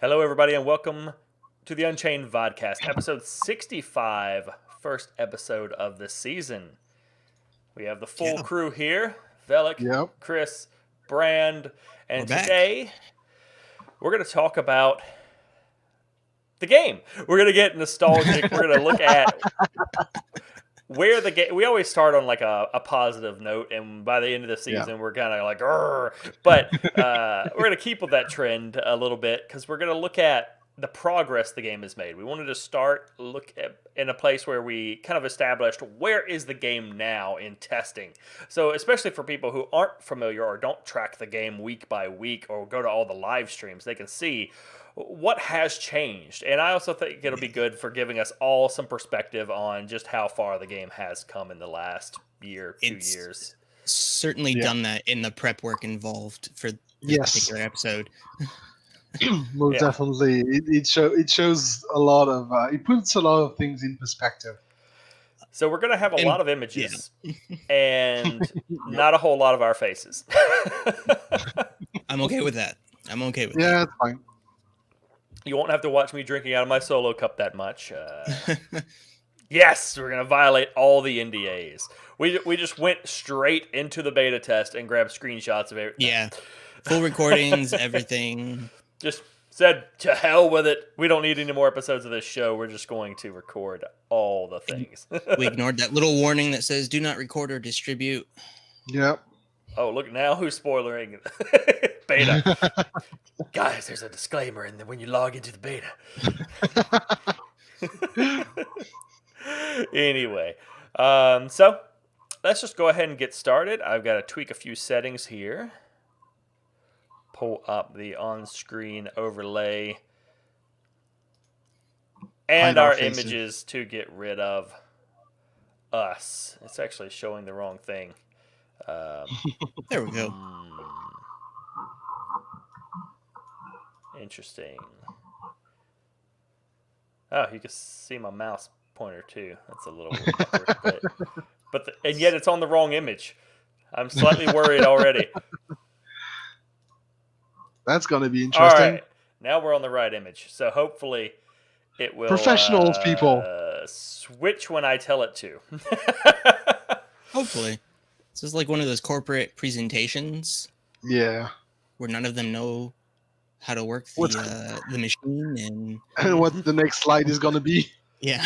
Hello, everybody, and welcome to the Unchained Vodcast, episode 65, first episode of the season. We have the full Yeah. crew here: Vellic, Yep. Kriss, Brand, and We're back. today we're going to talk about the game. We're going to get nostalgic. We're going to look at where the game. We always start on like a positive note, and by the end of the season, we're kind of like, "Arr." But we're going to keep with that trend a little bit because we're going to look at the progress the game has made. We wanted to look at in a place where we kind of established where is the game now in testing. So especially for people who aren't familiar or don't track the game week by week or go to all the live streams, they can see what has changed. And I also think it'll be good for giving us all some perspective on just how far the game has come in the last year, 2 years. Certainly done that in the prep work involved for this particular episode. Most definitely. It shows a lot of it puts a lot of things in perspective. So we're going to have a lot of images and not a whole lot of our faces. I'm okay with that. Yeah, that's fine. You won't have to watch me drinking out of my solo cup that much. Yes, we're going to violate all the NDAs. We just went straight into the beta test and grabbed screenshots of everything. Yeah. Full recordings, everything. Just said, to hell with it. We don't need any more episodes of this show. We're just going to record all the things. We ignored that little warning that says, do not record or distribute. Yep. Oh, look, now who's spoilering beta? Guys, there's a disclaimer in there when you log into the beta. Anyway, so let's just go ahead and get started. I've got to tweak a few settings here. Pull up the on-screen overlay and our images to get rid of us. It's actually showing the wrong thing. There we go. Interesting. Oh, you can see my mouse pointer too. That's a little awkward, and yet it's on the wrong image. I'm slightly worried already. That's going to be interesting. All right, now we're on the right image. So hopefully it will Professionals, people. Switch when I tell it to. Hopefully. This is like one of those corporate presentations. Yeah. Where none of them know how to work the machine and what the next slide is going to be. Yeah.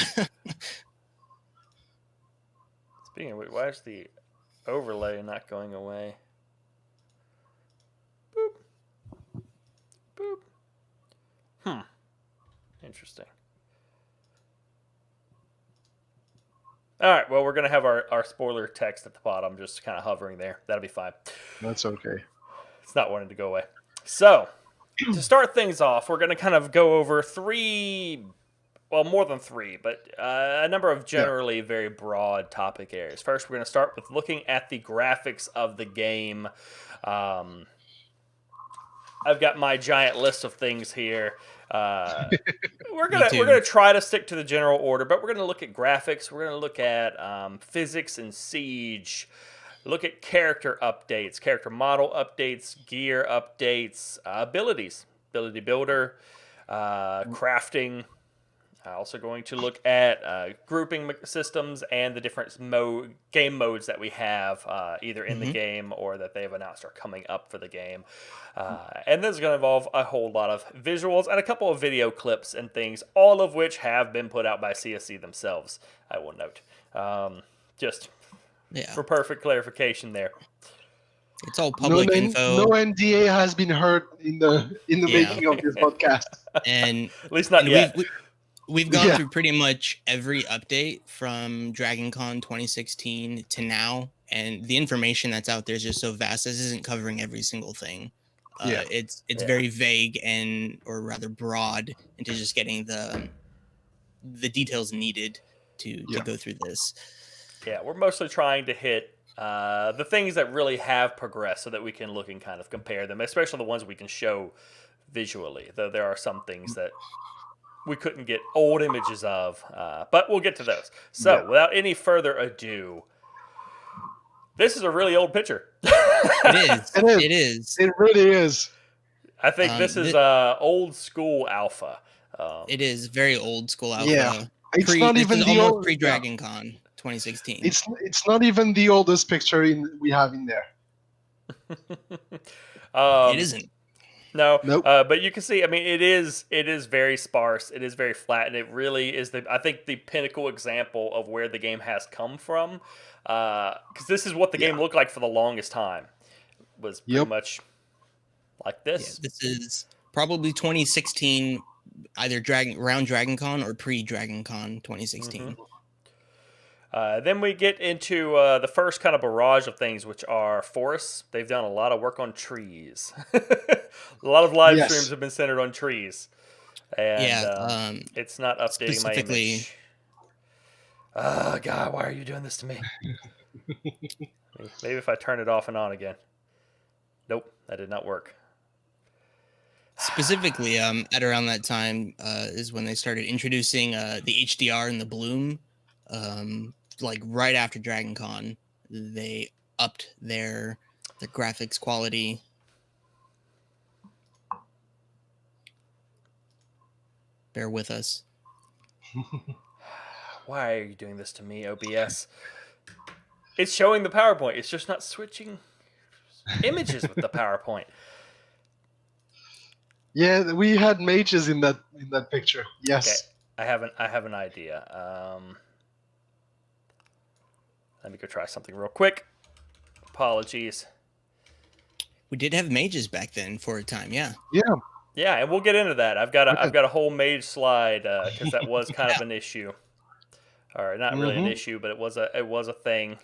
Speaking of which, why is the overlay not going away? Boop. Boop. Interesting. All right, well, we're going to have our spoiler text at the bottom, just kind of hovering there. That'll be fine. That's okay. It's not wanting to go away. So, to start things off, we're going to kind of go over more than three, but a number of generally very broad topic areas. First, we're going to start with looking at the graphics of the game. I've got my giant list of things here. We're gonna try to stick to the general order, but we're gonna look at graphics. We're gonna look at physics and siege. Look at character updates, character model updates, gear updates, abilities, ability builder, crafting. Also going to look at grouping systems and the different game modes that we have, either in the game or that they've announced are coming up for the game. And this is going to involve a whole lot of visuals and a couple of video clips and things, all of which have been put out by CSC themselves, I will note. For perfect clarification there. It's all public info. No NDA has been heard in the making of this podcast. And at least not yet. We've gone through pretty much every update from Dragon Con 2016 to now, and the information that's out there is just so vast. This isn't covering every single thing. It's very vague or rather broad into just getting the details needed to go through this. Yeah, we're mostly trying to hit the things that really have progressed so that we can look and kind of compare them, especially the ones we can show visually, though there are some things that we couldn't get old images of, but we'll get to those. So, without any further ado, this is a really old picture. It is. It really is. I think this is old school alpha. It is very old school alpha. Yeah, it's not This even is the almost old. pre-Dragon Con 2016. It's not even the oldest picture we have in there. It isn't. No, Nope. But you can see. I mean, it is very sparse. It is very flat, and it really is I think the pinnacle example of where the game has come from. Because this is what the game looked like for the longest time. Was pretty much like this. Yeah, this is probably 2016, either around Dragon Con or pre-Dragon Con 2016. Then we get into the first kind of barrage of things, which are forests. They've done a lot of work on trees. A lot of live streams have been centered on trees. And it's not updating my image. Oh, God, why are you doing this to me? Maybe if I turn it off and on again. Nope, that did not work. Specifically, at around that time is when they started introducing the HDR and the bloom. Like right after Dragon Con, they upped their graphics quality. Bear with us. Why are you doing this to me, OBS? It's showing the PowerPoint. It's just not switching images with the PowerPoint. Yeah, we had mages in that picture. Yes. Okay. I have an idea. Let me go try something real quick. Apologies. We did have mages back then for a time, yeah. Yeah, and we'll get into that. I've got a whole mage slide because that was kind of an issue. Or not really an issue, but it was a thing.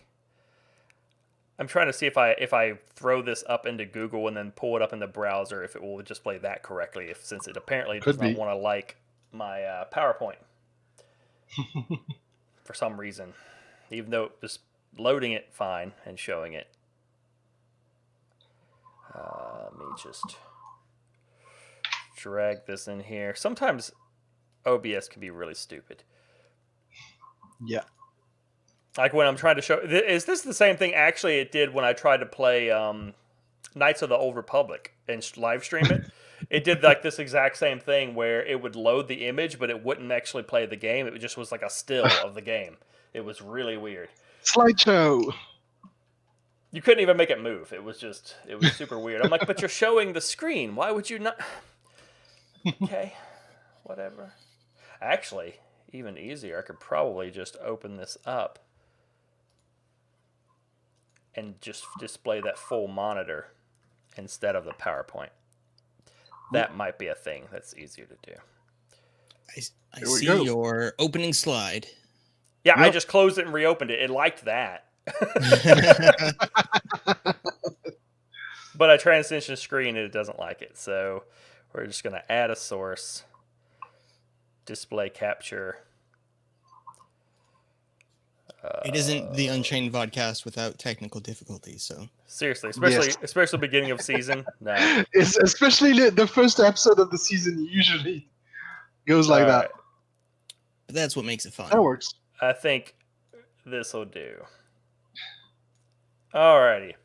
I'm trying to see if I throw this up into Google and then pull it up in the browser, if it will display that correctly. Since it apparently does not want to like my PowerPoint for some reason, even though it was loading it fine and showing it. Let me just drag this in here. Sometimes OBS can be really stupid. Yeah. Like when I'm trying to show... Is this the same thing actually it did when I tried to play Knights of the Old Republic and live stream it? It did like this exact same thing where it would load the image, but it wouldn't actually play the game. It just was like a still of the game. It was really weird. Slideshow. You couldn't even make it move. It was super weird. I'm like, but you're showing the screen. Why would you not... Okay, whatever. Actually, even easier, I could probably just open this up and just display that full monitor instead of the PowerPoint. That might be a thing that's easier to do. I see your opening slide. Yeah, I just closed it and reopened it. It liked that. But I transition screen and it doesn't like it. So we're just going to add a source, display capture. It isn't the Unchained Vodcast without technical difficulties, so seriously, especially beginning of season. No, it's especially the first episode of the season usually goes like that. But that's what makes it fun. That works. I think this will do. Alrighty,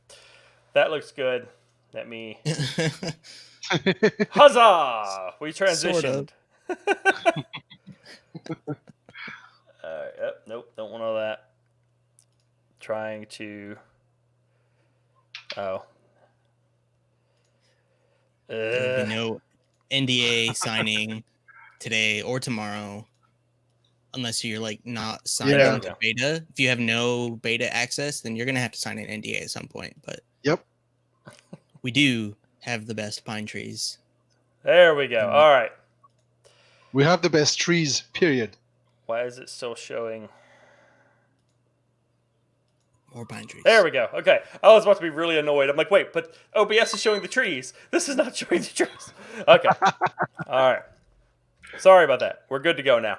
that looks good. Let me. Huzzah! We transitioned. Sort of. Nope, don't want all that. Trying to. Oh. There'll be no NDA signing today or tomorrow, unless you're like not signed on to beta. If you have no beta access, then you're gonna have to sign an NDA at some point. But we do have the best pine trees. There we go. All right. We have the best trees. Period. Why is it still showing? More pine trees. There we go. Okay. I was about to be really annoyed. I'm like, wait, but OBS is showing the trees. This is not showing the trees. Okay. All right. Sorry about that. We're good to go now.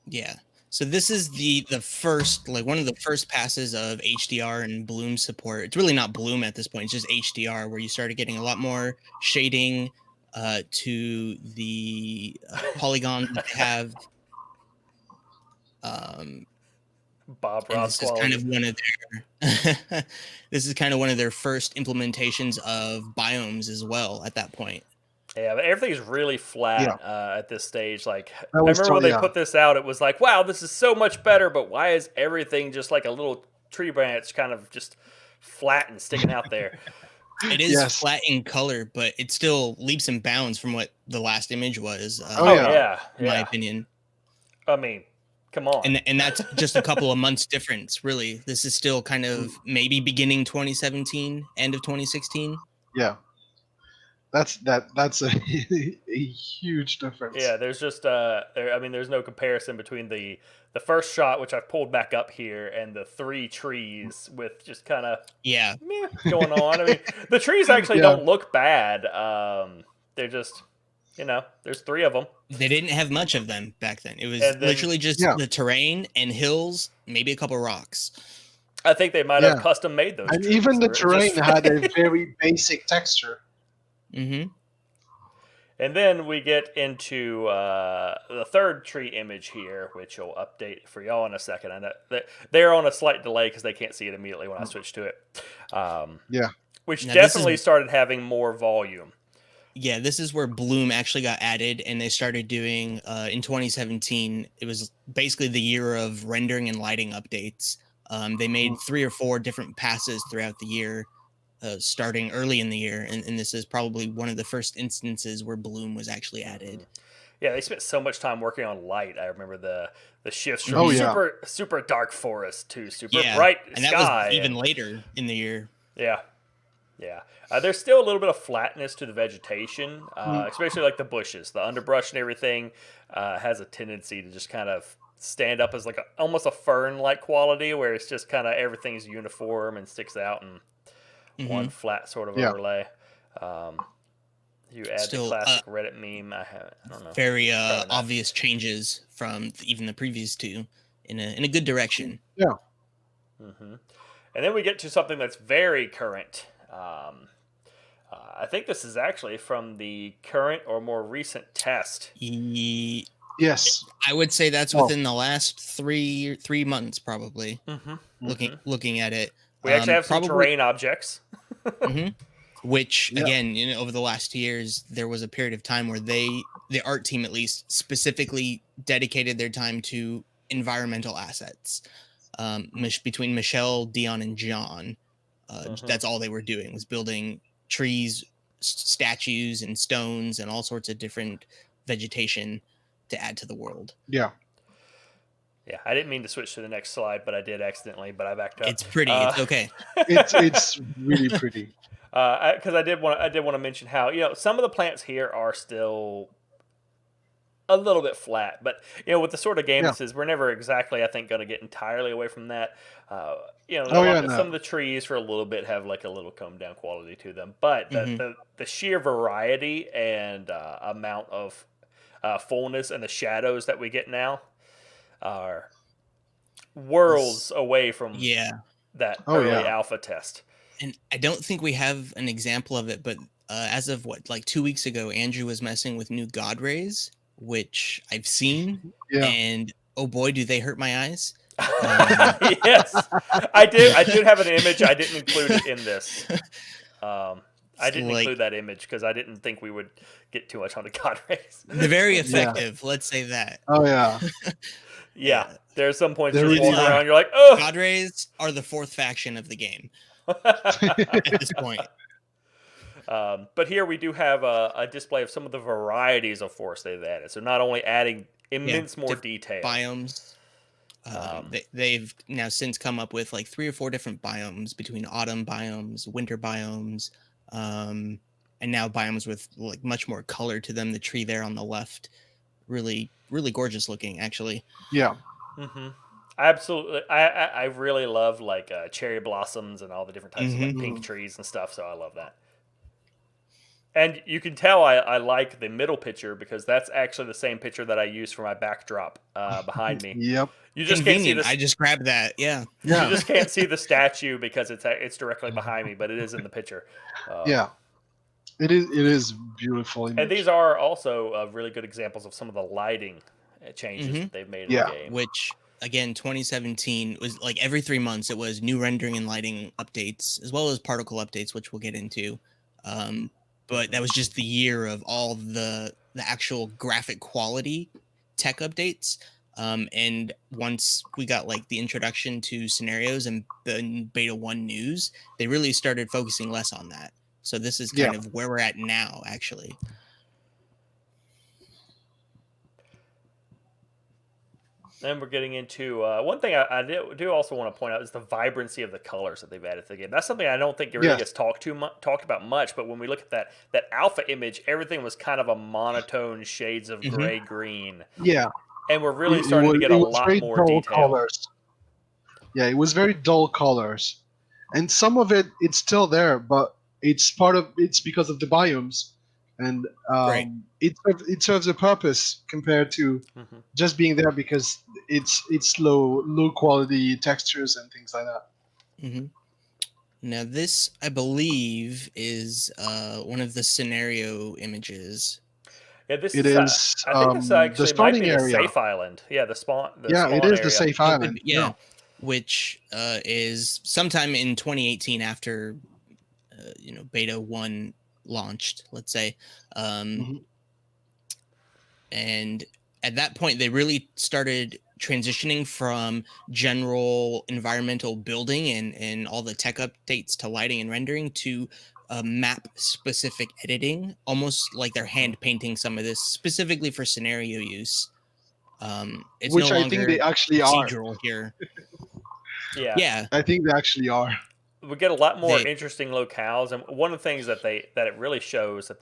Yeah. So this is the first, like one of the first passes of HDR and bloom support. It's really not bloom at this point. It's just HDR, where you started getting a lot more shading to the polygons that have Bob And Ross this is kind quality. of one of their this is kind of one of their first implementations of biomes as well at that point. Yeah, but everything's really flat at this stage. Like, I was remember when they yeah. put this out, it was like, wow, this is so much better, but why is everything just like a little tree branch kind of just flat and sticking out there? It is flat in color, but it still leaps and bounds from what the last image was. Yeah. In my opinion. I mean, come on. And that's just a couple of months difference, really. This is still kind of maybe beginning 2017, end of 2016. Yeah. That's a huge difference. Yeah, there's just there's no comparison between the first shot, which I've pulled back up here, and the 3 trees with just kind of going on. I mean, the trees actually don't look bad. They're just, there's 3 of them. They didn't have much of them back then. It was literally just the terrain and hills, maybe a couple rocks. I think they might have custom made those. And trees. even the terrain had a very basic texture. Mm-hmm. And then we get into the 3rd tree image here, which will update for y'all in a second. I know they're on a slight delay because they can't see it immediately when I switch to it. Which now definitely started having more volume. Yeah, this is where Bloom actually got added, and they started doing, in 2017, it was basically the year of rendering and lighting updates. They made 3 or 4 different passes throughout the year. Starting early in the year, and this is probably one of the first instances where Bloom was actually added. Yeah, they spent so much time working on light. I remember the shifts from super dark forest to super bright and sky. That was even later in the year. Yeah. There's still a little bit of flatness to the vegetation, especially like the bushes. The underbrush and everything has a tendency to just kind of stand up as like almost a fern-like quality, where it's just kind of everything's uniform and sticks out and one flat sort of overlay. You add the classic Reddit meme. I don't know. Very obvious changes from even the previous 2 in a good direction. Yeah. And then we get to something that's very current. I think this is actually from the current or more recent test. Yes. I would say that's within the last three months, probably. Looking at it. We actually have some terrain objects. Which, again, over the last 2 years, there was a period of time where the art team, at least, specifically dedicated their time to environmental assets. Between Michelle, Dion, and John, that's all they were doing, was building trees, statues, and stones, and all sorts of different vegetation to add to the world. Yeah, I didn't mean to switch to the next slide, but I did accidentally, but I backed up. It's pretty. It's okay. It's really pretty. Because I did want to mention how some of the plants here are still a little bit flat, but with the sort of game this is, we're never exactly, I think, going to get entirely away from that. Some of the trees for a little bit have like a little combed down quality to them, but the sheer variety and amount of fullness and the shadows that we get now are worlds away from that early alpha test. And I don't think we have an example of it, but as of 2 weeks ago, Andrew was messing with new God rays, which I've seen, and oh boy, do they hurt my eyes. Yes, I did have an image. I didn't include it in this. I didn't include that image because I didn't think we would get too much on the God rays. They're very effective. Let's say that. Oh yeah. Yeah. There are some points you walk around, you're like, oh. God rays are the 4th faction of the game at this point. But here we do have a display of some of the varieties of forest they've added. So not only adding immense more detail. Biomes. They've now since come up with 3 or 4 different biomes, between autumn biomes, winter biomes, and now biomes with much more color to them. The tree there on the left, really, really gorgeous looking, actually. Yeah. Absolutely. I really love cherry blossoms and all the different types of pink trees and stuff. So I love that. And you can tell I like the middle picture because that's actually the same picture that I use for my backdrop behind me. Yep. You just Convenient. can't see this. I just grabbed that. Yeah. You just can't see the statue because it's directly behind me, but it is in the picture. It is beautiful. And these are also really good examples of some of the lighting changes that they've made in the game. Which again, 2017 was like every 3 months it was new rendering and lighting updates, as well as particle updates, which we'll get into. But that was just the year of all the actual graphic quality tech updates. And once we got like the introduction to scenarios and the beta 1 news, they really started focusing less on that. So this is kind of where we're at now, actually. Then we're getting into one thing I do also want to point out is the vibrancy of the colors that they've added to the game. That's something I don't think it really gets talked about much. But when we look at that alpha image, everything was kind of a monotone shades of gray green. Yeah, and we're really starting to get a lot more detail. Colors. Yeah, it was very dull colors, and some of it's still there, but it's because of the biomes, and it serves a purpose compared to just being there because it's low quality textures and things like that. Now this, I believe, is one of the scenario images. Yeah, this is. I think this actually might be the safe island. Yeah, the spawn. It is the safe island. Yeah, which is sometime in 2018 after beta 1 launched, let's say. And at that point, they really started transitioning from general environmental building and all the tech updates to lighting and rendering to map specific editing, almost like they're hand painting some of this specifically for scenario use. It's which no I longer think they actually procedural are here. Yeah, I think they actually are. We get a lot more interesting locales, and one of the things that it really shows that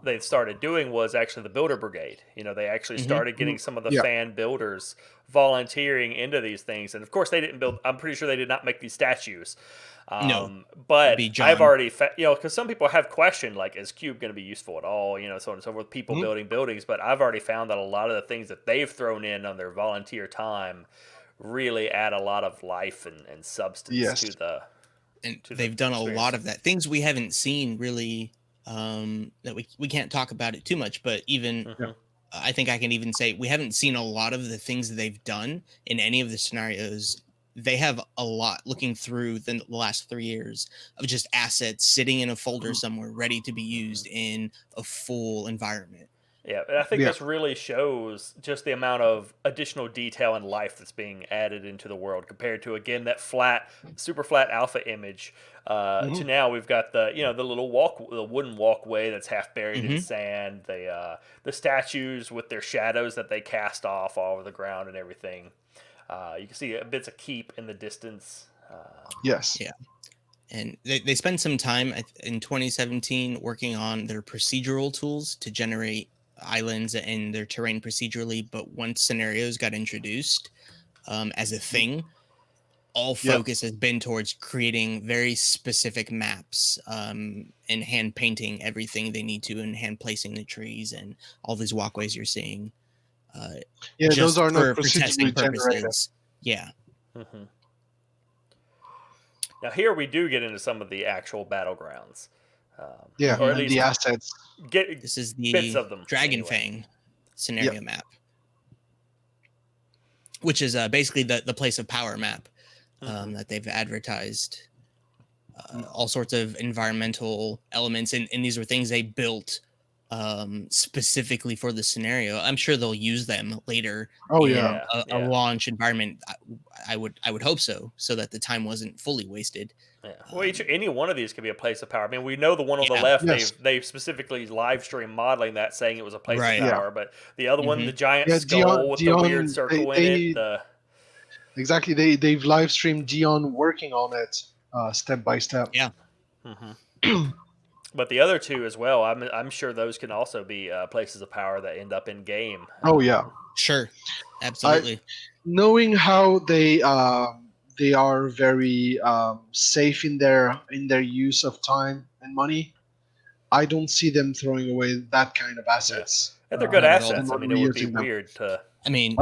they've started doing was actually the builder brigade. They actually started getting some of the fan builders volunteering into these things, and of course they didn't build. I'm pretty sure they did not make these statues. No, but I've already, because some people have questioned, like, is Cube going to be useful at all? So on and so forth. People building buildings, but I've already found that a lot of the things that they've thrown in on their volunteer time really add a lot of life and substance to the. And they've done a lot of that. Things we haven't seen really, that we can't talk about it too much, but even I think I can even say we haven't seen a lot of the things that they've done in any of the scenarios. They have a lot looking through the last 3 years of just assets sitting in a folder somewhere ready to be used in a full environment. Yeah, and I think this really shows just the amount of additional detail and life that's being added into the world compared to, again, that super flat alpha image. To now we've got the the wooden walkway that's half buried in sand, the statues with their shadows that they cast off all over the ground and everything. You can see bits of keep in the distance. Yes. Yeah. And they spent some time in 2017 working on their procedural tools to generate islands and their terrain procedurally, but once scenarios got introduced as a thing, all focus has been towards creating very specific maps and hand painting everything they need to and hand placing the trees and all these walkways you're seeing. Those are not for testing purposes. Yeah. Now here we do get into some of the actual battlegrounds. Or at least the assets. This is the bits of them, Dragon Fang scenario map, which is basically the place of power map that they've advertised. All sorts of environmental elements, and these were things they built specifically for the scenario. I'm sure they'll use them later. A launch environment. I would hope so that the time wasn't fully wasted. Yeah. Well, any one of these could be a place of power. I mean, we know the one on the left, they've specifically live streamed modeling that, saying it was a place of power. But the other one, the giant skull with the weird circle in it. Exactly, they've live streamed Dion working on it step by step. Yeah. But the other two as well, I'm sure those can also be places of power that end up in game. Oh yeah, sure, absolutely. Knowing how they are very safe in their use of time and money, I don't see them throwing away that kind of assets. And they're good assets. I mean, it would be weird to. I mean,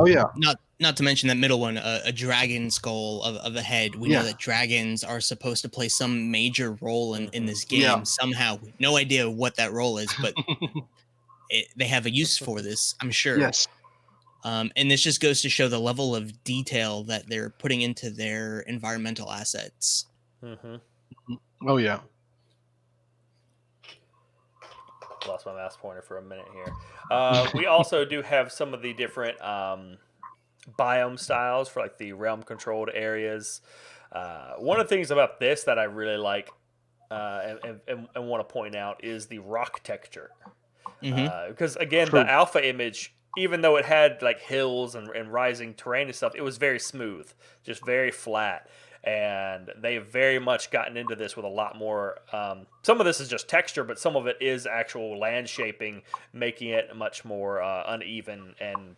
not to mention that middle one, a dragon skull of a head. We know that dragons are supposed to play some major role in this game somehow. No idea what that role is, but they have a use for this, I'm sure. Yes. And this just goes to show the level of detail that they're putting into their environmental assets. Mm-hmm. Oh yeah. Lost my mouse pointer for a minute here. We also do have some of the different biome styles for like the realm controlled areas. One of the things about this that I really like and want to point out is the rock texture. Because again, True. the alpha image, even though it had like hills and rising terrain and stuff, it was very smooth, just very flat. And they've very much gotten into this with a lot more. Some of this is just texture, but some of it is actual land shaping, making it much more uneven and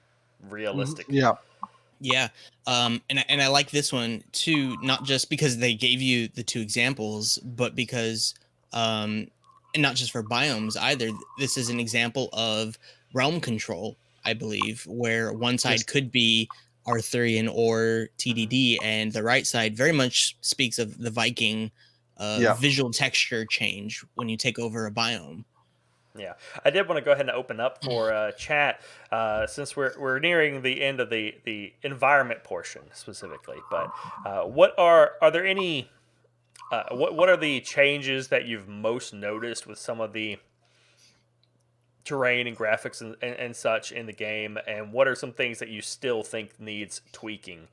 realistic. Yeah. Yeah. And I like this one too, not just because they gave you the two examples, but because and not just for biomes either. This is an example of realm control, I believe, where one side could be Arthurian or TDD, and the right side very much speaks of the Viking visual texture change when you take over a biome. Yeah, I did want to go ahead and open up for chat since we're nearing the end of the environment portion specifically. But what are there any what are the changes that you've most noticed with some of the terrain and graphics and such in the game, and what are some things that you still think needs tweaking?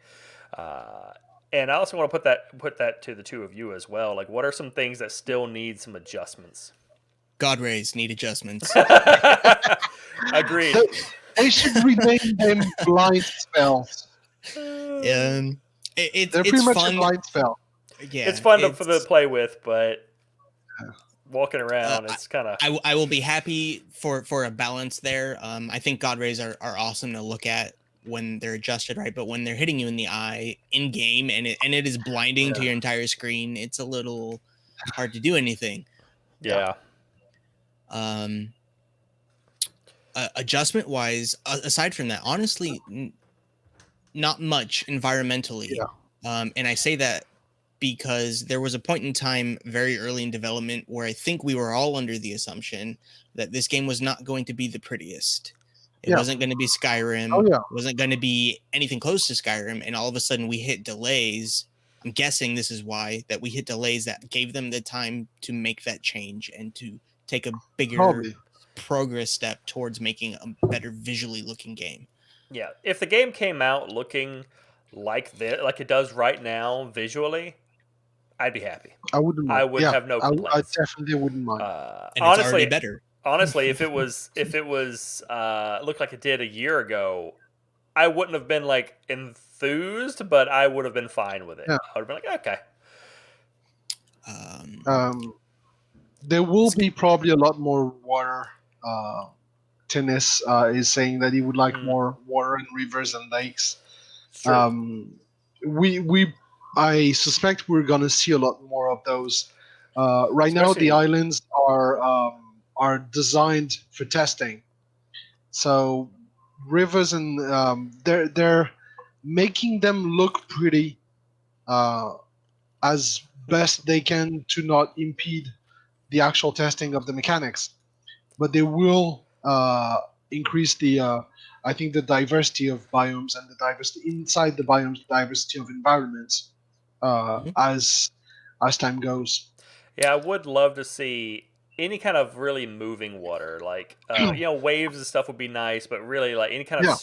And I also want to put that to the two of you as well. Like, what are some things that still need some adjustments? God rays need adjustments. Agreed. They should rename them blind spells. They're pretty much a blind spell. Yeah, it's fun to play with, but walking around, it's kind of. I will be happy for a balance there. I think God rays are awesome to look at when they're adjusted right, but when they're hitting you in the eye in game and it is blinding to your entire screen, it's a little hard to do anything. Yeah. Adjustment wise, aside from that, honestly, not much environmentally. And I say that because there was a point in time very early in development where I think we were all under the assumption that this game was not going to be the prettiest. It wasn't going to be Skyrim. It wasn't going to be anything close to Skyrim. And all of a sudden we hit delays. I'm guessing this is why that we hit delays that gave them the time to make that change and to take a bigger progress step towards making a better visually looking game. Yeah, if the game came out looking like this, like it does right now visually, I'd be happy. I wouldn't mind. I would have no complaints. I definitely wouldn't mind. And honestly, it's already better. Honestly, if it was looked like it did a year ago, I wouldn't have been like enthused, but I would have been fine with it. I would have been like, okay. There will be probably a lot more water. Tennis is saying that he would like more water and rivers and lakes. I suspect we're gonna see a lot more of those. Right now, the islands are designed for testing, so rivers and they're making them look pretty as best they can to not impede the actual testing of the mechanics, but they will increase the I think the diversity of biomes and the diversity inside the biomes, the diversity of environments as time goes. Yeah, I would love to see any kind of really moving water, like waves and stuff would be nice, but really like any kind of.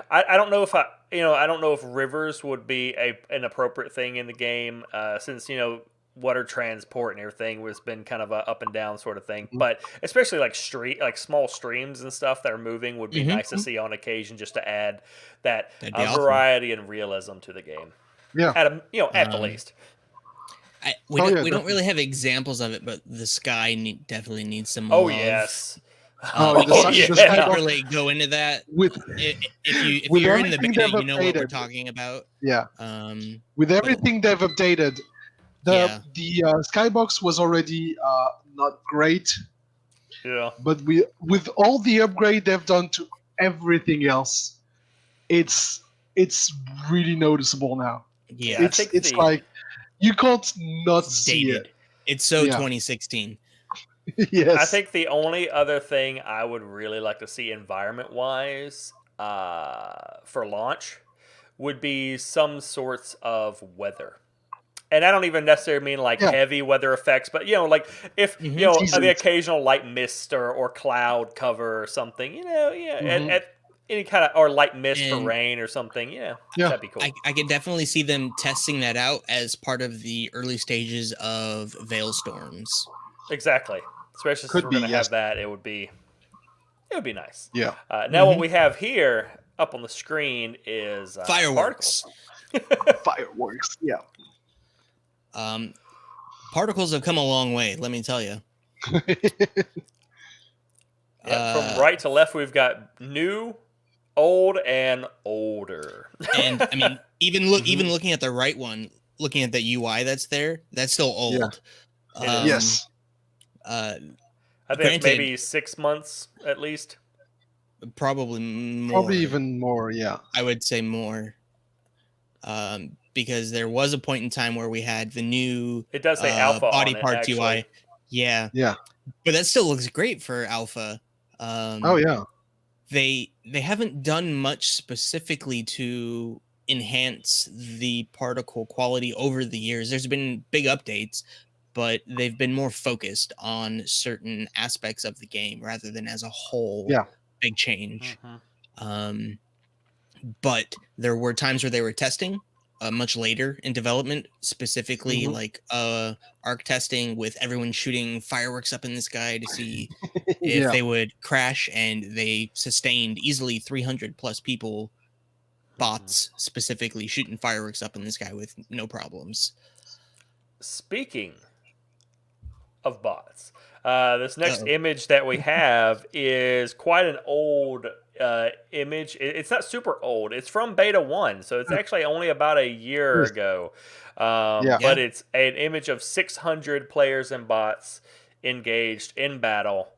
I don't know if I don't know if rivers would be an appropriate thing in the game, since water transport and everything has been kind of a up and down sort of thing, but especially like small streams and stuff that are moving would be nice to see on occasion, just to add that variety and realism to the game. Yeah, at the least. We don't really have examples of it, but the sky definitely needs some love. Oh yes. The sky really go into that. If you're in the beta, you know what we're talking about. Yeah. With everything they've updated. The skybox was already not great. Yeah. But with all the upgrade they've done to everything else, it's really noticeable now. Yeah. It's like you can't not see it. It's so 2016. Yes. I think the only other thing I would really like to see environment-wise, for launch would be some sorts of weather. And I don't even necessarily mean like heavy weather effects, but like if the occasional light mist or cloud cover or something, at any kind of or light mist for rain or something, that'd be cool. I could definitely see them testing that out as part of the early stages of Veil Storms. Exactly, especially since we're going to have that, it would be nice. Yeah. Now what we have here up on the screen is fireworks. Fireworks. Yeah. Particles have come a long way, let me tell you. From right to left, we've got new, old, and older. And I mean, even looking at the right one, looking at the UI that's there, that's still old. Yeah. Yes. I think maybe 6 months at least. Probably more. Probably even more. Yeah. I would say more. Because there was a point in time where we had the new it does say alpha body on parts it, UI. Yeah. But that still looks great for alpha. They haven't done much specifically to enhance the particle quality over the years. There's been big updates, but they've been more focused on certain aspects of the game rather than as a whole big change. But there were times where they were testing much later in development, specifically like arc testing with everyone shooting fireworks up in the sky to see if they would crash, and they sustained easily 300 plus people, bots specifically, shooting fireworks up in the sky with no problems. Speaking of bots, this next image that we have is quite an old image. It's not super old. It's from beta 1, so it's actually only about a year ago. But it's an image of 600 players and bots engaged in battle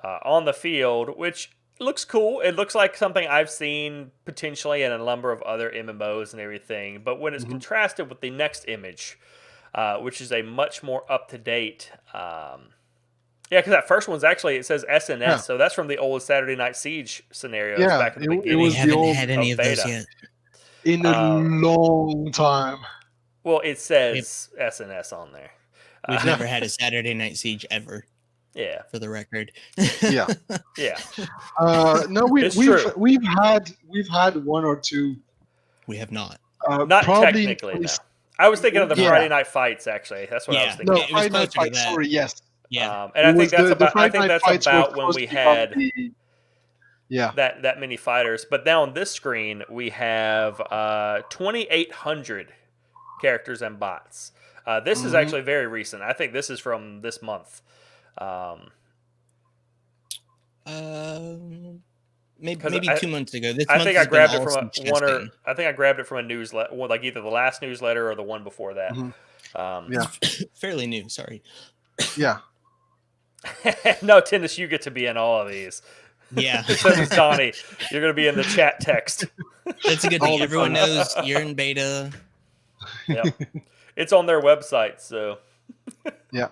on the field, which looks cool. It looks like something I've seen potentially in a number of other MMOs and everything. But when it's contrasted with the next image, which is a much more up-to-date because that first one's actually, it says SNS, so that's from the old Saturday Night Siege scenarios back in the beginning. We haven't had any of those yet. In a long time. Well, it says SNS on there. We've never had a Saturday Night Siege ever. Yeah. For the record. Yeah. No, we've had one or two. We have not. Not technically, no. I was thinking of the Friday Night Fights, actually. That's what I was thinking. No, Friday Night Fights, sorry, yes. Yeah, and I think that's about when we had that many fighters. But now on this screen, we have 2,800 characters and bots. This is actually very recent. I think this is from this month. Maybe 2 months ago. I think I grabbed it from I think I grabbed it from a newsletter, like either the last newsletter or the one before that. Fairly new. Sorry. Yeah. No, Tennis, you get to be in all of these. Yeah. So does Donnie. You're going to be in the chat text. That's a good thing. Everyone knows you're in beta. Yeah. It's on their website, so. Yeah.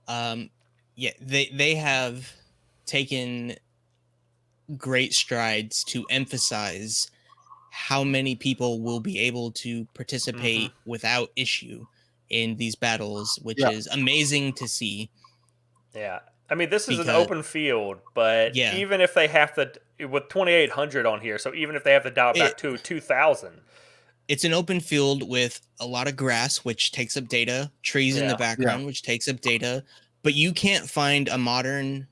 They have taken great strides to emphasize how many people will be able to participate without issue in these battles, which is amazing to see. Yeah. I mean, this is an open field, but even if they have to, with 2,800 on here, so even if they have to dial it back to 2,000. It's an open field with a lot of grass, which takes up data, trees in the background, which takes up data, but you really can't find a modern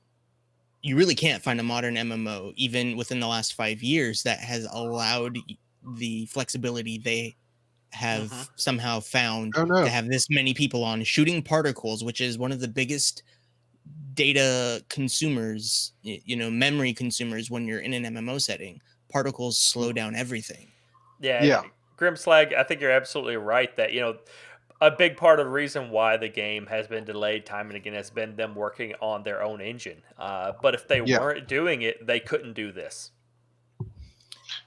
MMO, even within the last 5 years, that has allowed the flexibility they have somehow found to have this many people on shooting particles, which is one of the biggest data consumers, memory consumers when you're in an MMO setting. Particles slow down everything. Yeah. Grimslag, I think you're absolutely right that, a big part of the reason why the game has been delayed time and again has been them working on their own engine. But if they weren't doing it, they couldn't do this.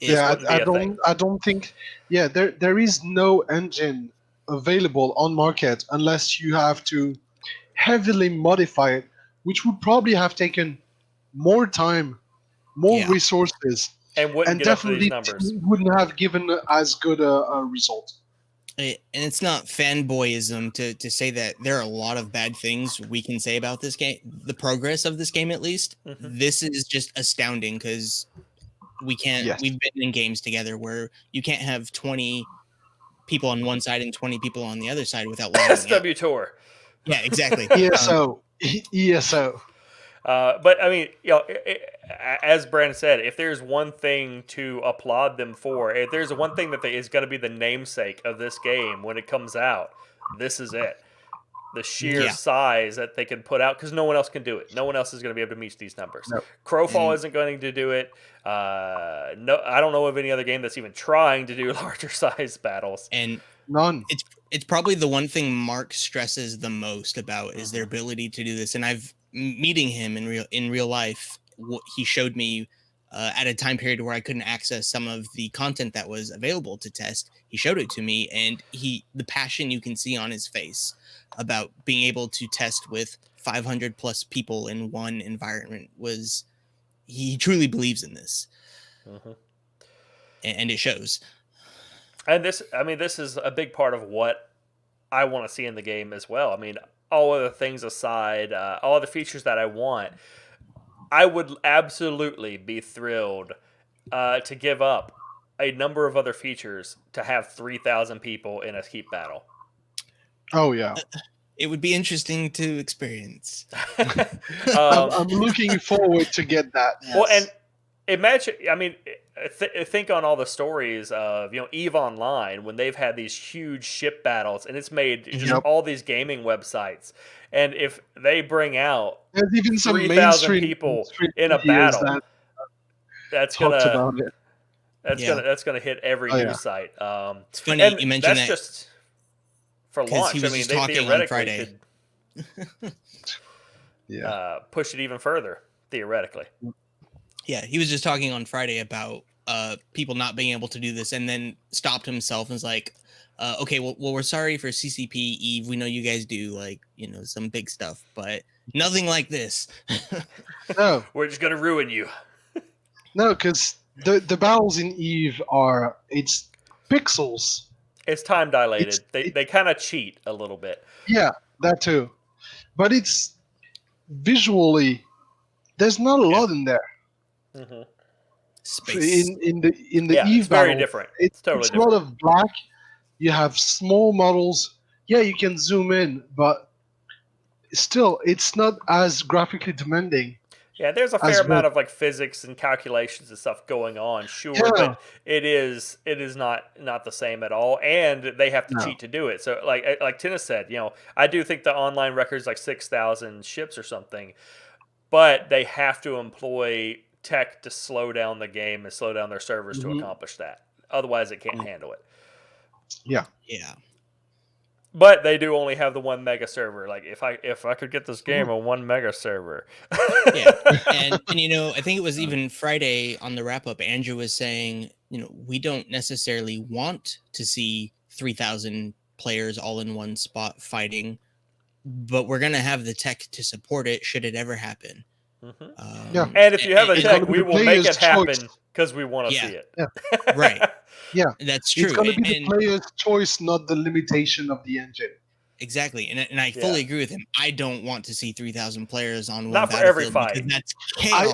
I don't think. Yeah, there is no engine available on market unless you have to heavily modify it, which would probably have taken more time, more resources. and wouldn't and get up to these definitely numbers. wouldn't have given as good a result. And it's not fanboyism to say that there are a lot of bad things we can say about this game, the progress of this game at least. This is just astounding because we've been in games together where you can't have 20 people on one side and 20 people on the other side without SW Tour. Yeah, exactly. ESO. ESO. But I mean, as Brandon said, if there's one thing to applaud them for, if there's one thing that is going to be the namesake of this game when it comes out, this is it. The sheer size that they can put out, because no one else can do it. No one else is going to be able to meet these numbers. Nope. Crowfall isn't going to do it. No, I don't know of any other game that's even trying to do larger size battles. And none. It's probably the one thing Mark stresses the most about is their ability to do this. And I've meeting him in real life. He showed me at a time period where I couldn't access some of the content that was available to test. He showed it to me, and the passion you can see on his face about being able to test with 500 plus people in one environment was he truly believes in this. And it shows. And this is a big part of what I want to see in the game as well. I mean, all other things aside, all the features that I want, I would absolutely be thrilled to give up a number of other features to have 3,000 people in a heat battle. Oh, yeah. It would be interesting to experience. I'm looking forward to get that. Yes. Well, and imagine, I mean, think on all the stories of, EVE Online, when they've had these huge ship battles, and it's made just all these gaming websites. And if they bring out 3,000 people in a battle, that's gonna hit every news site. It's funny you mentioned that. That's just for launch. He was I mean, just they talking theoretically on could push it even further, theoretically. Yeah, he was just talking on Friday about people not being able to do this, and then stopped himself and was like, okay, well, we're sorry for CCP Eve. We know you guys do some big stuff, but nothing like this. No, we're just gonna ruin you. No, because the battles in Eve it's pixels. It's time dilated. They kind of cheat a little bit. Yeah, that too. But it's visually, there's not a lot in there. Space. In the Eve it's battle, very different. It's totally different. A lot of black. You have small models. Yeah, you can zoom in, but still, it's not as graphically demanding. Yeah, there's a fair amount of physics and calculations and stuff going on, sure, but it is not the same at all, and they have to cheat to do it. So, like Tina said, I do think the online record's 6,000 ships or something, but they have to employ tech to slow down the game and slow down their servers to accomplish that. Otherwise, it can't handle it. Yeah. But they do only have the 1 mega server. Like if I could get this game on 1 mega server. and I think it was even Friday on the wrap up, Andrew was saying, we don't necessarily want to see 3,000 players all in one spot fighting, but we're gonna have the tech to support it should it ever happen. And if you have the tech, we will make it happen because we want to see it. Right. Yeah, that's true. It's going to be the player's choice, not the limitation of the engine. Exactly, and I fully agree with him. I don't want to see 3,000 players on one not for every fight. That's chaos.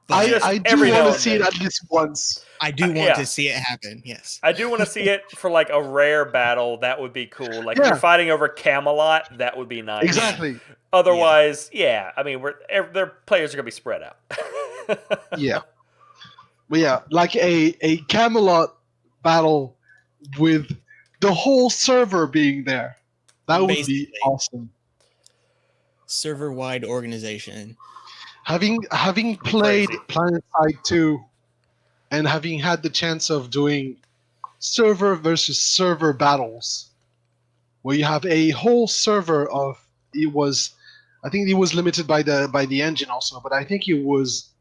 I do want to see it at least once. I do want to see it happen. Yes, I do want to see it for a rare battle. That would be cool. If you're fighting over Camelot, that would be nice. Exactly. Otherwise, I mean, their players are going to be spread out. Well, like a Camelot battle with the whole server being there. That would be awesome. Server-wide organization. Having played PlanetSide 2 and having had the chance of doing server versus server battles, where you have a whole server of I think it was limited by the engine also, but I think it was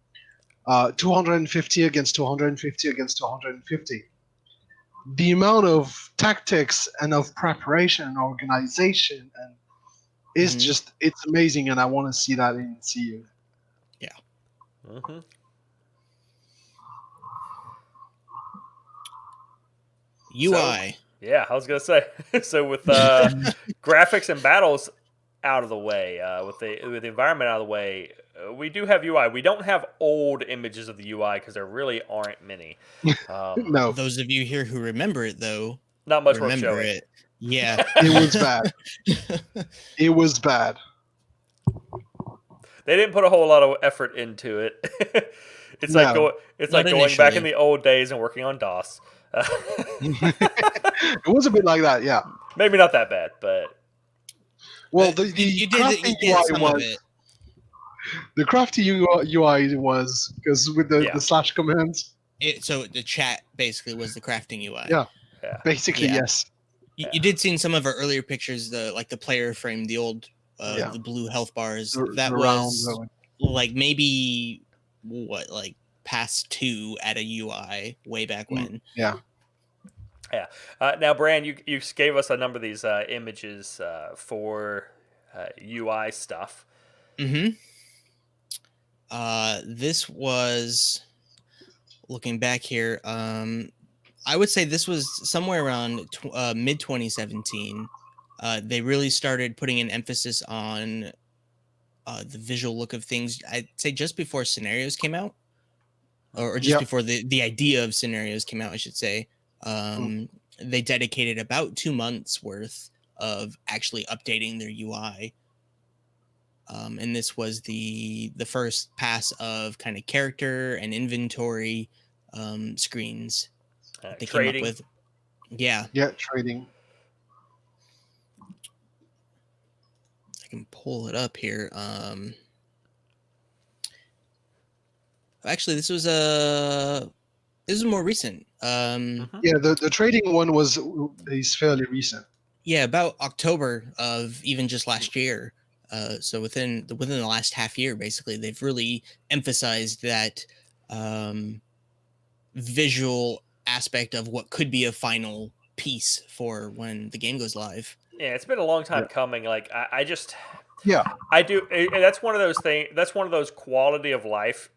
250 against 250 against 250. The amount of tactics and of preparation and organization and is just, it's amazing, and I want to see that in CU. Yeah. UI. Yeah, I was gonna say. So with graphics and battles out of the way, with the environment out of the way, we do have UI. We don't have old images of the UI because there really aren't many. No, Those of you here who remember it, though, Not much worth remember showing. it. Yeah. it was bad. It was bad. They didn't put a whole lot of effort into it. It's No. like Not going back in initially. the old days and working on DOS. It was a bit like that, yeah. Maybe not that bad, but Well, the you crafting did UI some of was it. the crafty UI was because with the slash commands. So the chat basically was the crafting UI. Yeah. Basically, Yeah. yes. You did see in some of our earlier pictures, the player frame, the old, the blue health bars. That was like maybe like past 2 at a UI way back when. Yeah. Yeah. Now, Brand, you gave us a number of these images for UI stuff. Mm-hmm. This was, looking back here, I would say this was somewhere around mid 2017. They really started putting an emphasis on the visual look of things. I'd say just before scenarios came out, or just before the idea of scenarios came out, I should say. They dedicated about 2 months worth of actually updating their UI. And this was the first pass of kind of character and inventory screens they Trading. came up with. Yeah, Trading. I can pull it up here. Actually, this was more recent. Yeah, the trading one is fairly recent. Yeah, about October of even just last year. So within the last half year, basically, they've really emphasized that visual aspect of what could be a final piece for when the game goes live. Yeah, it's been a long time coming. Like I just, Yeah, I do. That's one of those things. That's one of those quality of life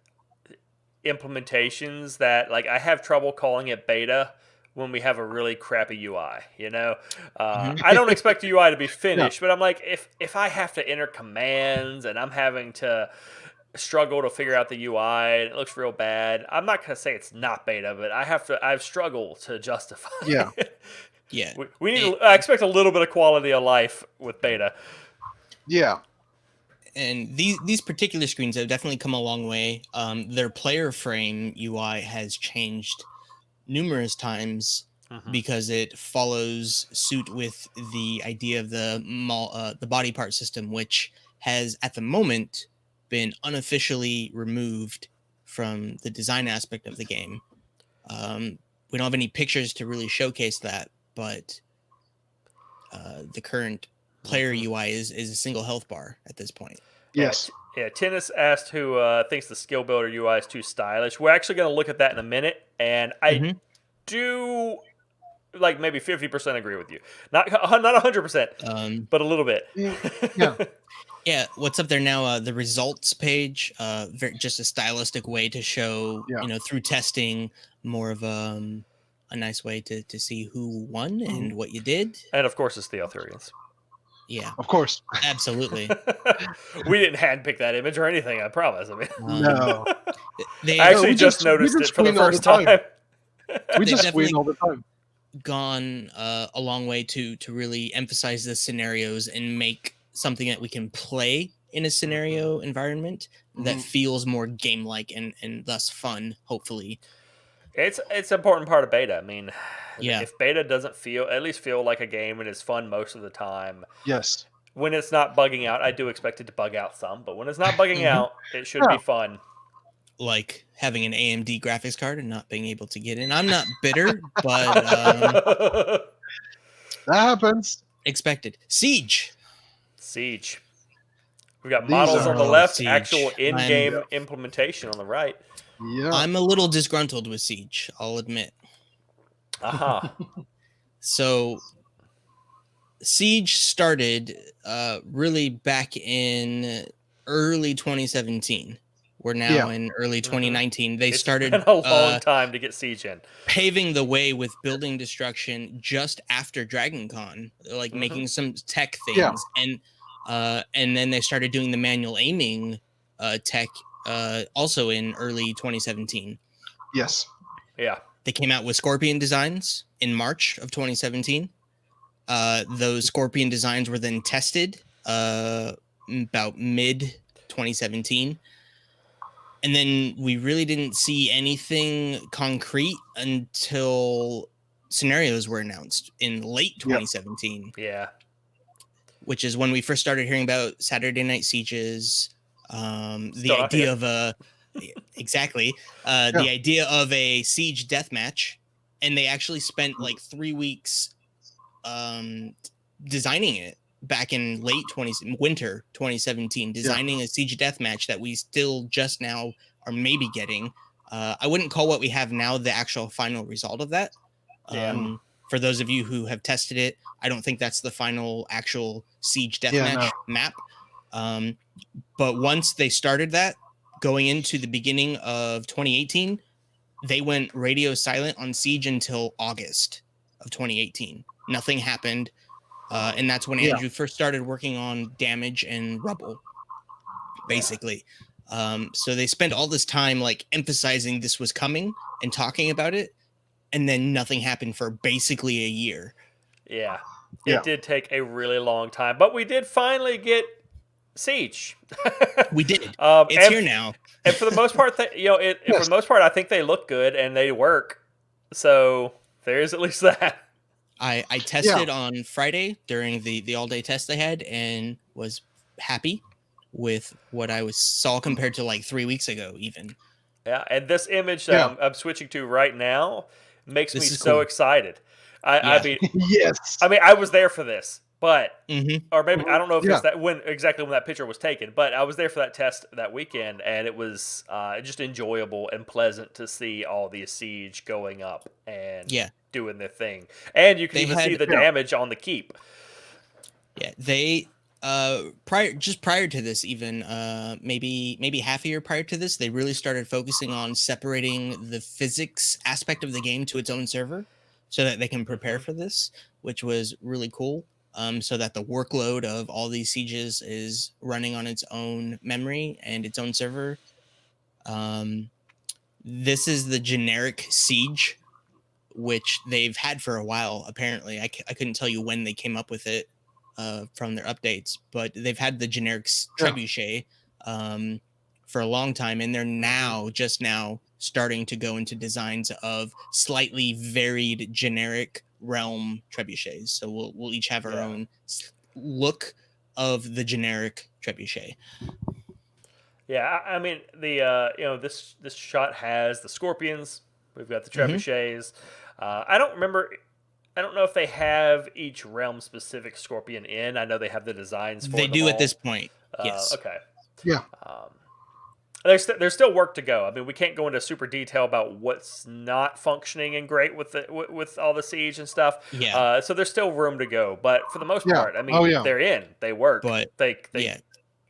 implementations that, like, I have trouble calling it beta when we have a really crappy UI. You know, I don't expect the UI to be finished, but I'm like, if I have to enter commands and I'm having to struggle to figure out the UI and it looks real bad, I'm not gonna say it's not beta, but I've struggled to justify it. Yeah. We need. I expect a little bit of quality of life with beta. Yeah. And these particular screens have definitely come a long way. Their player frame UI has changed numerous times because it follows suit with the idea of the body part system, which has at the moment been unofficially removed from the design aspect of the game. We don't have any pictures to really showcase that, but the current player UI is a single health bar at this point. Yes. Yeah, Tennis asked who thinks the skill builder UI is too stylish. We're actually going to look at that in a minute, and I do like maybe 50% agree with you. Not 100%, but a little bit. Yeah. Yeah, what's up there now? The results page, just a stylistic way to show, through testing, more of a nice way to see who won and what you did. And of course, it's the Arthurians. Yeah, of course, absolutely. We didn't handpick that image or anything. I promise. I mean, no. I actually just noticed it for the first time. We just win all the time. Gone a long way to really emphasize the scenarios and make something that we can play in a scenario environment that feels more game-like and thus fun, hopefully. It's an important part of beta. I mean, if beta doesn't at least feel like a game and is fun most of the time. Yes. When it's not bugging out, I do expect it to bug out some, but when it's not bugging out, it should be fun. Like having an AMD graphics card and not being able to get in. I'm not bitter, but that happens. Expected. Siege. We got models on the left, Siege. Actual in-game implementation on the right. Yeah. I'm a little disgruntled with Siege, I'll admit. So Siege started really back in early 2017 We're now in early 2019. They started been a long time to get Siege in, paving the way with building destruction just after DragonCon, like making some tech things, and then they started doing the manual aiming tech also in early 2017. Yes. Yeah. They came out with Scorpion designs in March of 2017. Those Scorpion designs were then tested about mid 2017. And then we really didn't see anything concrete until scenarios were announced in late 2017. Yeah. Which is when we first started hearing about Saturday Night Sieges, the idea of a the idea of a siege deathmatch, and they actually spent like 3 weeks designing it back in winter 2017, designing a siege deathmatch that we still just now are maybe getting. I wouldn't call what we have now the actual final result of that. For those of you who have tested it, I don't think that's the final actual siege deathmatch map. But once they started that, going into the beginning of 2018, they went radio silent on Siege until August of 2018. Nothing happened. And that's when Andrew first started working on Damage and Rubble, basically. So they spent all this time like emphasizing this was coming and talking about it, and then nothing happened for basically a year. Yeah. It did take a really long time, but we did finally get Siege. We did. It's here now. And for the most part, for the most part, I think they look good and they work. So there's at least that. I tested on Friday during the all-day test they had and was happy with what I saw compared to like 3 weeks ago even. Yeah, and this image that I'm switching to right now makes me so cool. excited. I mean, yes. I mean, I was there for this, but or maybe I don't know if it's that exactly when that picture was taken, but I was there for that test that weekend, and it was just enjoyable and pleasant to see all the siege going up and doing their thing, and you can even see the damage on the keep. Yeah, they prior to this, even maybe half a year prior to this, they really started focusing on separating the physics aspect of the game to its own server, so that they can prepare for this, which was really cool. So that the workload of all these sieges is running on its own memory and its own server. This is the generic siege, which they've had for a while. Apparently, I couldn't tell you when they came up with it from their updates, but they've had the generic trebuchet for a long time, and they're just now starting to go into designs of slightly varied generic realm trebuchets. So we'll each have our own look of the generic trebuchet. Yeah, I mean this shot has the scorpions. We've got the trebuchets. I don't know if they have each realm specific scorpion in. I know they have the designs for them. They do all. At this point. Yes. Okay. Yeah. There's still work to go. I mean, we can't go into super detail about what's not functioning and great with all the siege and stuff. Yeah. So there's still room to go, but for the most part, I mean, they're in. They work. But they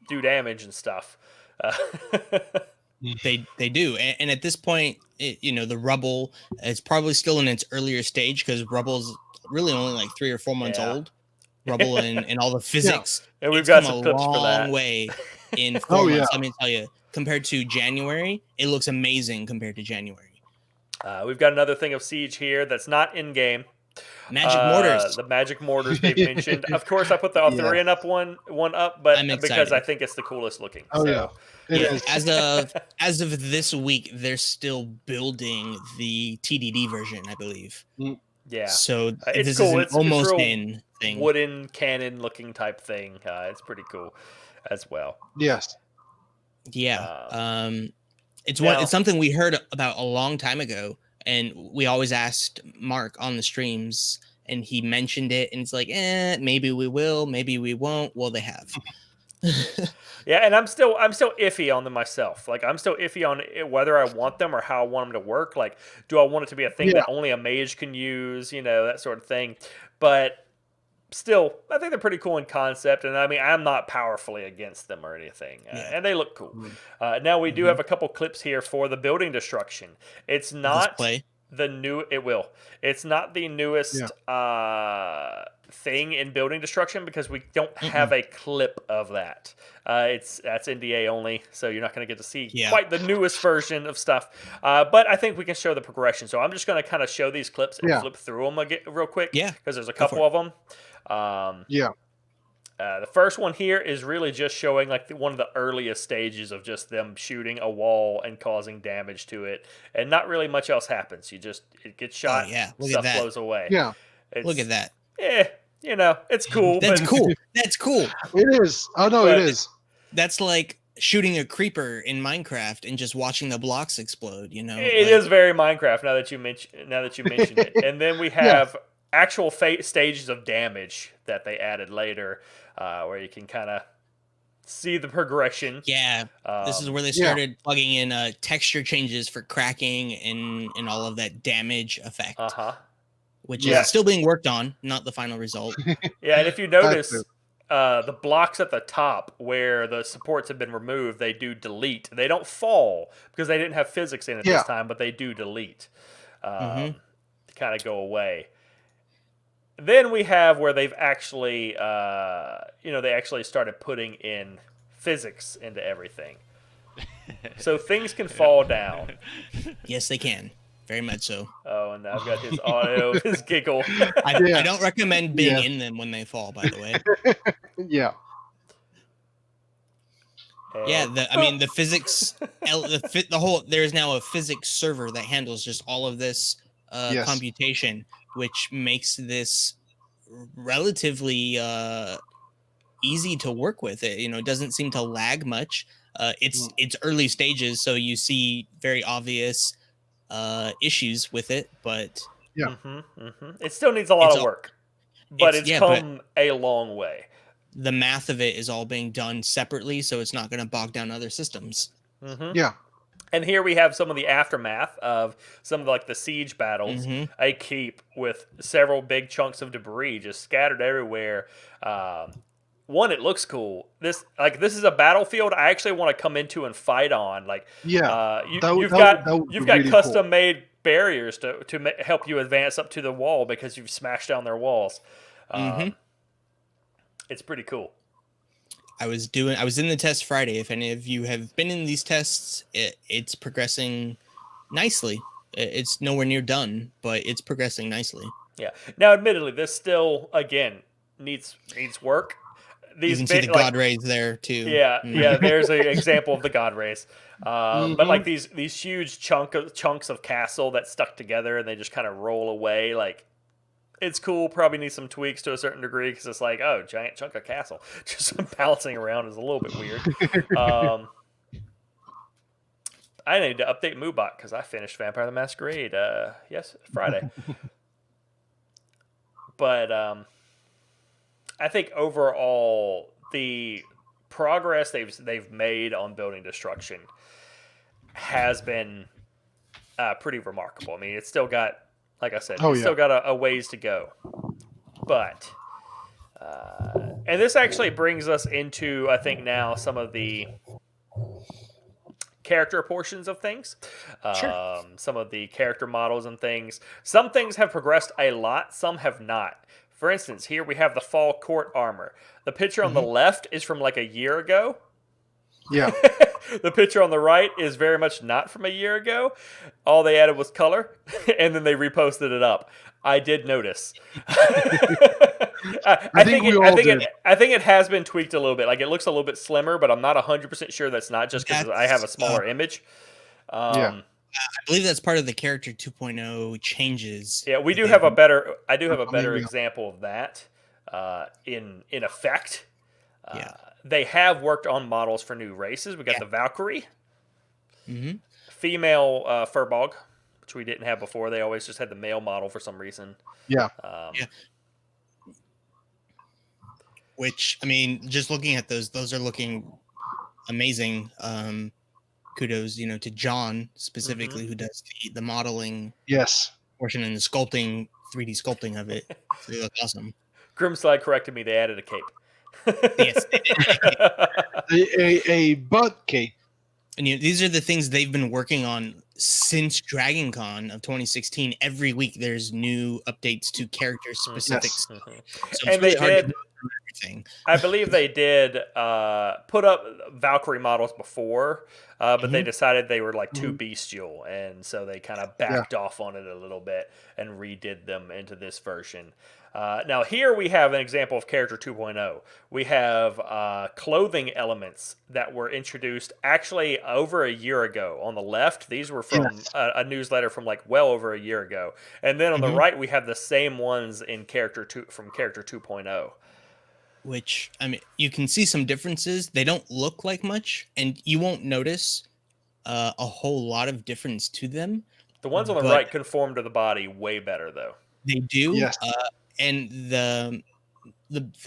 do damage and stuff. They do, and at this point, the Rubble is probably still in its earlier stage because Rubble's really only like 3 or 4 months old. Rubble and all the physics. And we've got some clips for that. Long way in 4 months. Let me tell you, compared to January, it looks amazing compared to January. We've got another thing of Siege here that's not in game. Magic mortars. The magic mortars they've mentioned. Of course, I put the Arthurian one up, but because I think it's the coolest looking. As of this week, they're still building the TDD version, I believe. Yeah. So it's this cool. Is almost in thing. Wooden cannon looking type thing. It's pretty cool as well. Yes. Yeah. It's something we heard about a long time ago. And we always asked Mark on the streams, and he mentioned it, and it's like, maybe we will, maybe we won't. Well, they have. Yeah, and I'm still iffy on them myself. Like, I'm still iffy on whether I want them or how I want them to work. Like, do I want it to be a thing that only a mage can use? That sort of thing. But still, I think they're pretty cool in concept, and I mean, I'm not powerfully against them or anything, and they look cool. Now we do have a couple clips here for the building destruction. It's not the new. It will. It's not the newest thing in building destruction because we don't have a clip of that. That's NDA only, so you're not going to get to see quite the newest version of stuff. But I think we can show the progression. So I'm just going to kind of show these clips and flip through them again real quick. Because there's a couple of them. The first one here is really just showing like one of the earliest stages of just them shooting a wall and causing damage to it, and not really much else happens. It gets shot, stuff blows away. Look at that. Yeah, it's cool. That's cool. That's cool. It is. Oh no, it is. That's like shooting a creeper in Minecraft and just watching the blocks explode. It is very Minecraft now that you mentioned it. And then we have actual stages of damage that they added later. Where you can kind of see the progression. This is where they started plugging in texture changes for cracking and all of that damage effect. Which is still being worked on, not the final result. And if you notice, the blocks at the top where the supports have been removed, they do delete. They don't fall because they didn't have physics in it this time, but they do delete to kind of go away. Then we have where they've actually, they actually started putting in physics into everything. So things can fall down. Yes, they can. Very much so. Oh, and I've got his audio, his giggle. I don't recommend being in them when they fall, by the way. The physics, there's now a physics server that handles just all of this computation, which makes this relatively easy to work with. It doesn't seem to lag much. It's early stages, so you see very obvious issues with it, but it still needs a lot of work. But it's come a long way. The math of it is all being done separately, so it's not going to bog down other systems. And here we have some of the aftermath of some of the siege battles. A keep with several big chunks of debris just scattered everywhere. One, it looks cool. This is a battlefield I actually want to come into and fight on. You've got really custom made barriers to help you advance up to the wall because you've smashed down their walls. It's pretty cool. I was in the test Friday. If any of you have been in these tests, it's progressing nicely. It's nowhere near done, but it's progressing nicely. Yeah. Now, admittedly, this still needs work. You can see the God rays there too. There's an example of the God rays. But these huge chunks of castle that stuck together and they just kind of roll away. It's cool. Probably needs some tweaks to a certain degree because it's giant chunk of castle just bouncing around is a little bit weird. I need to update Moobot because I finished Vampire the Masquerade. Friday. But I think overall the progress they've made on building destruction has been pretty remarkable. I mean, it's still got, like I said, still got a ways to go. But and this actually brings us into, I think now, some of the character portions of things. Some of the character models and things. Some things have progressed a lot, some have not. For instance, here we have the fall court armor. The picture on the left is from a year ago. Yeah. The picture on the right is very much not from a year ago. All they added was color, and then they reposted it up. I did notice. I think it has been tweaked a little bit. It looks a little bit slimmer, but I'm not 100% sure that's not just because I have a smaller image. I believe that's part of the character 2.0 changes. Yeah, I do have a better example of that in effect. They have worked on models for new races. We got the Valkyrie, female Furbog, which we didn't have before. They always just had the male model for some reason. Which, I mean, just looking at those are looking amazing. Kudos, to John specifically, who does the modeling portion and the sculpting, 3D sculpting of it. So they look awesome. Grimslide corrected me. They added a cape. Yes, a butt cape. And these are the things they've been working on since DragonCon of 2016. Every week there's new updates to character specifics. Yes. So and really they did everything. I believe they did put up Valkyrie models before, but they decided they were like too bestial, and so they kind of backed off on it a little bit and redid them into this version. Now here we have an example of character 2.0. We have clothing elements that were introduced actually over a year ago. On the left, these were from a newsletter from like well over a year ago, and then on the right we have the same ones in character 2 from character 2.0. Which, I mean, you can see some differences. They don't look like much, and you won't notice a whole lot of difference to them. The ones on the right conform to the body way better, though. They do. Yes. And the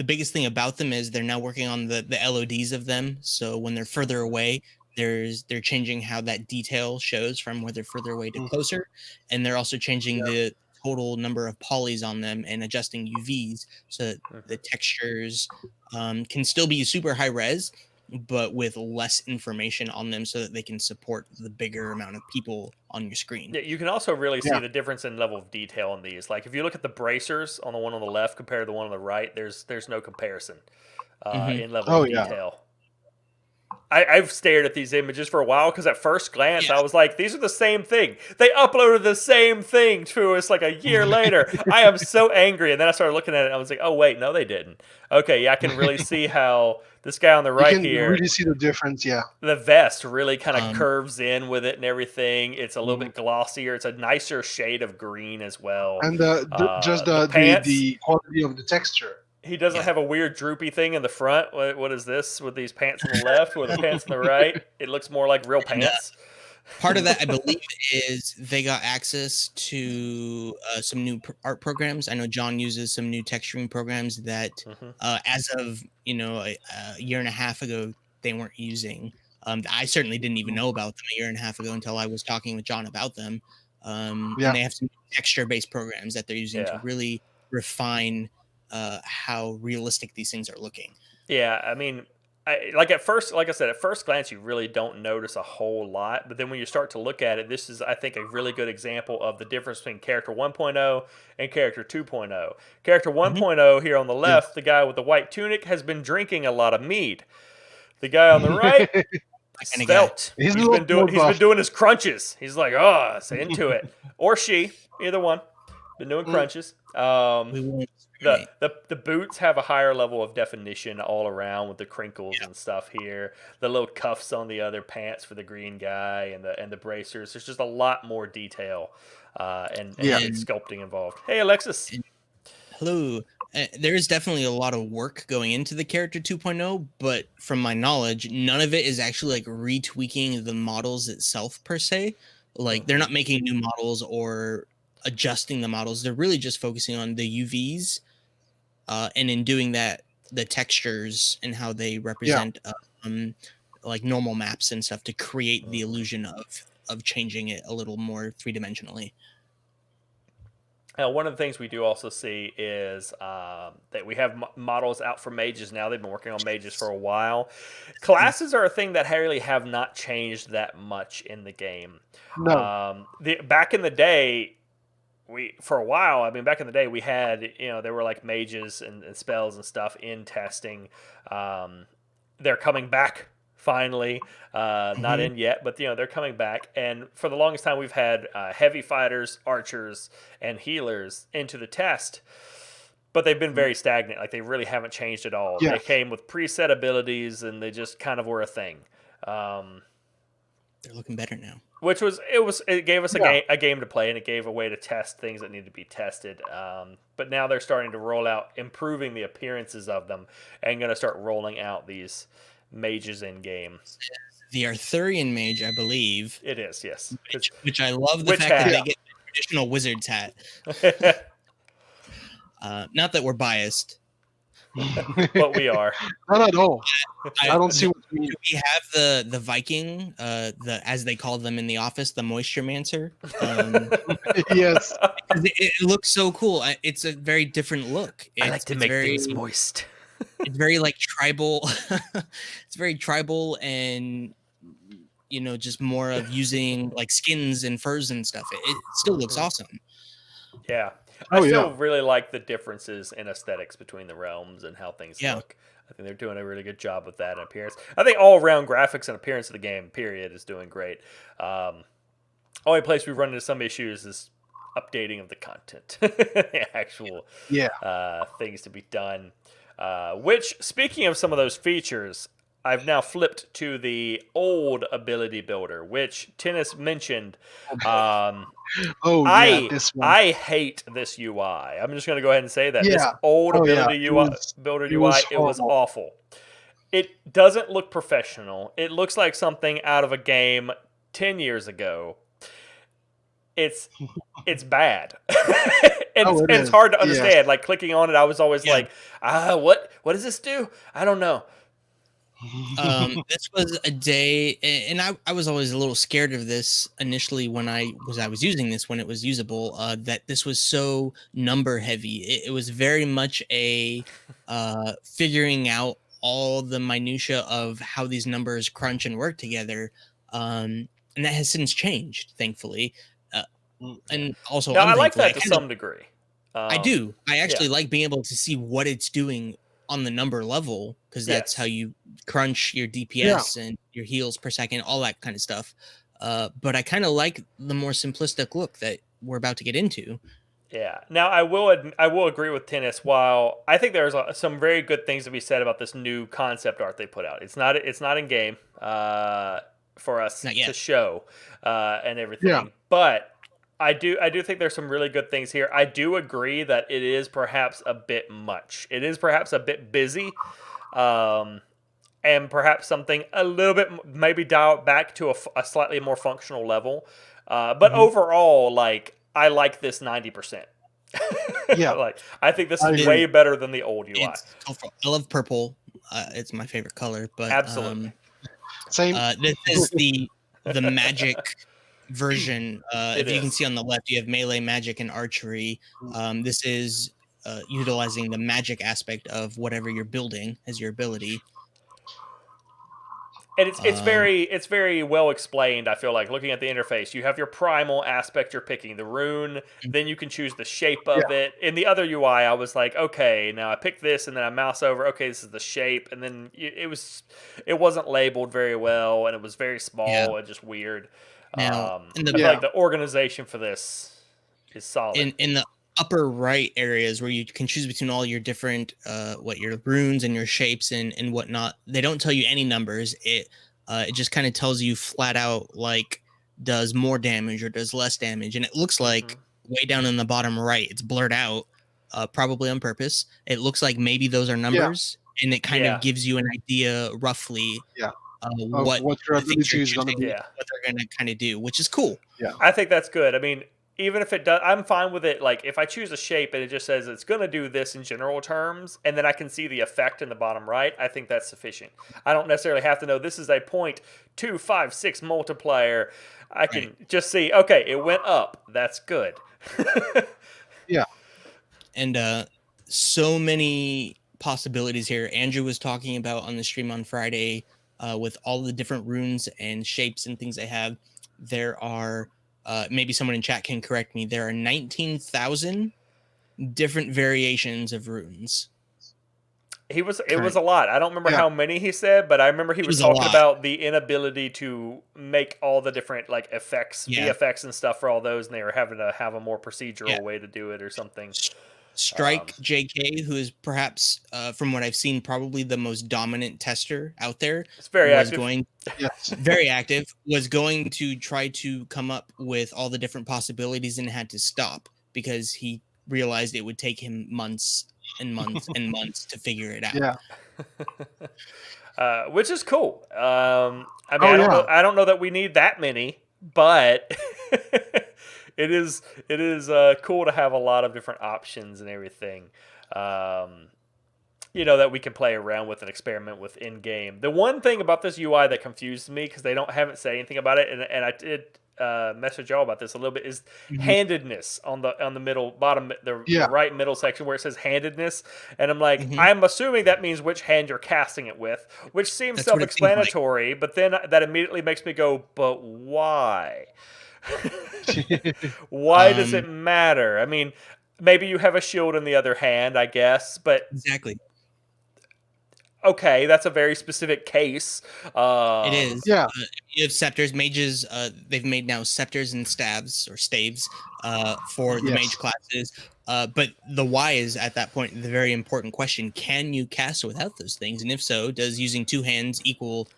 biggest thing about them is they're now working on the LODs of them. So when they're further away, they're changing how that detail shows from where they're further away to closer, and they're also changing the total number of polys on them and adjusting UVs so that the textures can still be super high res, but with less information on them so that they can support the bigger amount of people on your screen. Yeah, you can also really see the difference in level of detail on these. Like if you look at the bracers on the one on the left compared to the one on the right, there's no comparison in level of detail. I've stared at these images for a while because at first glance I was like, these are the same thing. They uploaded the same thing to us like a year later. I am so angry. And then I started looking at it and I was like, oh, wait, no, they didn't. Okay, yeah, I can really see how this guy on the right here. You can really see the difference, The vest really kind of curves in with it and everything. It's a little bit glossier. It's a nicer shade of green as well. And the quality of the texture. He doesn't have a weird droopy thing in the front. What is this with these pants on the left with the pants on the right? It looks more like real pants. Part of that, I believe, is they got access to some new art programs. I know John uses some new texturing programs that, as of a year and a half ago, they weren't using. I certainly didn't even know about them a year and a half ago until I was talking with John about them. And they have some texture-based programs that they're using to really refine how realistic these things are looking. Yeah, I mean, like at first glance, you really don't notice a whole lot. But then when you start to look at it, this is, I think, a really good example of the difference between character 1.0 and character 2.0. Character 1.0 here on the left, the guy with the white tunic has been drinking a lot of mead. The guy on the right, svelte. He's been doing his crunches. He's like, oh, it's into it. Or she, either one, been doing crunches. The boots have a higher level of definition all around with the crinkles and stuff here. The little cuffs on the other pants for the green guy and the bracers. There's just a lot more detail and sculpting involved. Hey, Alexis. Hello. There is definitely a lot of work going into the character 2.0, but from my knowledge, none of it is actually like retweaking the models itself per se. Like they're not making new models or adjusting the models. They're really just focusing on the UVs, and in doing that, the textures and how they represent like normal maps and stuff to create the illusion of changing it a little more three-dimensionally. One of the things we do also see is that we have models out for mages now. They've been working on mages for a while. Classes are a thing that really have not changed that much in the game. No. Back in the day, back in the day, we had, there were like mages and spells and stuff in testing. They're coming back finally. Not in yet, but they're coming back. And for the longest time, we've had heavy fighters, archers, and healers into the test. But they've been very stagnant. Like they really haven't changed at all. They came with preset abilities, and they just kind of were a thing. They're looking better now. It gave us a game to play, and it gave a way to test things that need to be tested. But now they're starting to roll out, improving the appearances of them, and going to start rolling out these mages in game. The Arthurian mage, I believe. It is, yes. Which I love the fact that they get the traditional wizard's hat. Not that we're biased. but we are. Not at all. I don't see what you mean. We have the Viking, the as they call them in the office, the Moisture Mancer. Yes. It looks so cool. It's a very different look. I like to make things moist. It's very like tribal. It's very tribal and just more of using like skins and furs and stuff. It still looks awesome. Yeah. I still really like the differences in aesthetics between the realms and how things look. I think they're doing a really good job with that in appearance. I think all around graphics and appearance of the game, period, is doing great. Only place we run into some issues is updating of the content, actual things to be done. Which, speaking of some of those features, I've now flipped to the old ability builder, which Tennis mentioned. This one. I hate this UI. I'm just going to go ahead and say that. This old ability builder UI, it was awful. It doesn't look professional. It looks like something out of a game 10 years ago. It's bad. It's hard to understand. Yeah. Like clicking on it, I was always like, what does this do? I don't know. This was a day, and I was always a little scared of this initially when I was using this when it was usable. That this was so number heavy. It was very much a figuring out all the minutia of how these numbers crunch and work together, and that has since changed, thankfully. And also, now, I like that to some degree. I do. I actually like being able to see what it's doing on the number level, because that's how you crunch your DPS and your heals per second, all that kind of stuff. But I kind of like the more simplistic look that we're about to get into. Yeah. Now, I will agree with Tennis. While I think there's some very good things to be said about this new concept art they put out, it's not in game for us to show and everything. Yeah. But I do think there's some really good things here. I do agree that it is perhaps a bit much. It is perhaps a bit busy, and perhaps something a little bit maybe dial it back to a slightly more functional level. But overall, like, I like this 90%. Like, I think this is way better than the old UI. I love purple. It's my favorite color. But absolutely, same. This is the magic version. If you can see on the left, you have melee, magic, and archery. This is utilizing the magic aspect of whatever you're building as your ability. And it's very well explained. I feel like looking at the interface, you have your primal aspect you're picking, the rune, then you can choose the shape of it. In the other UI, I was like, okay, now I pick this and then I mouse over, okay, this is the shape, and then it wasn't labeled very well, and it was very small and just weird. Now, I feel like the organization for this is solid. In the upper right areas where you can choose between all your different your runes and your shapes and whatnot, they don't tell you any numbers. It just kind of tells you flat out, like, does more damage or does less damage. And it looks like way down in the bottom right, it's blurred out, probably on purpose. It looks like maybe those are numbers, and it kind of gives you an idea roughly what your ability is going to be, what they're going to kind of do, which is cool. Yeah, I think that's good. I mean, even if it does, I'm fine with it. Like, if I choose a shape and it just says it's going to do this in general terms, and then I can see the effect in the bottom right, I think that's sufficient. I don't necessarily have to know this is a 0.256 multiplier. I can just see, okay, it went up. That's good. And so many possibilities here. Andrew was talking about on the stream on Friday with all the different runes and shapes and things they have. There are maybe someone in chat can correct me. There are 19,000 different variations of runes. It was a lot. I don't remember how many he said, but I remember he was talking about the inability to make all the different like effects, VFX and stuff for all those, and they were having to have a more procedural way to do it or something. Strike JK, who is perhaps, from what I've seen, probably the most dominant tester out there. It's very active. Very active. Was going to try to come up with all the different possibilities and had to stop because he realized it would take him months and months and months to figure it out. Yeah. Which is cool. I mean, I don't know that we need that many, but it is cool to have a lot of different options and everything. that we can play around with and experiment with in game. The one thing about this UI that confused me, because they haven't said anything about it, and I did message y'all about this a little bit, is handedness on the middle bottom, the right middle section where it says handedness, and I'm like, I'm assuming that means which hand you're casting it with, which seems self-explanatory, but then that immediately makes me go, but why? Why does it matter? I mean, maybe you have a shield in the other hand, I guess, but exactly. Okay, that's a very specific case. It is. Yeah. You have scepters, mages. They've made now scepters and staves or staves for the mage classes. But the why is at that point the very important question: can you cast without those things? And if so, does using two hands equal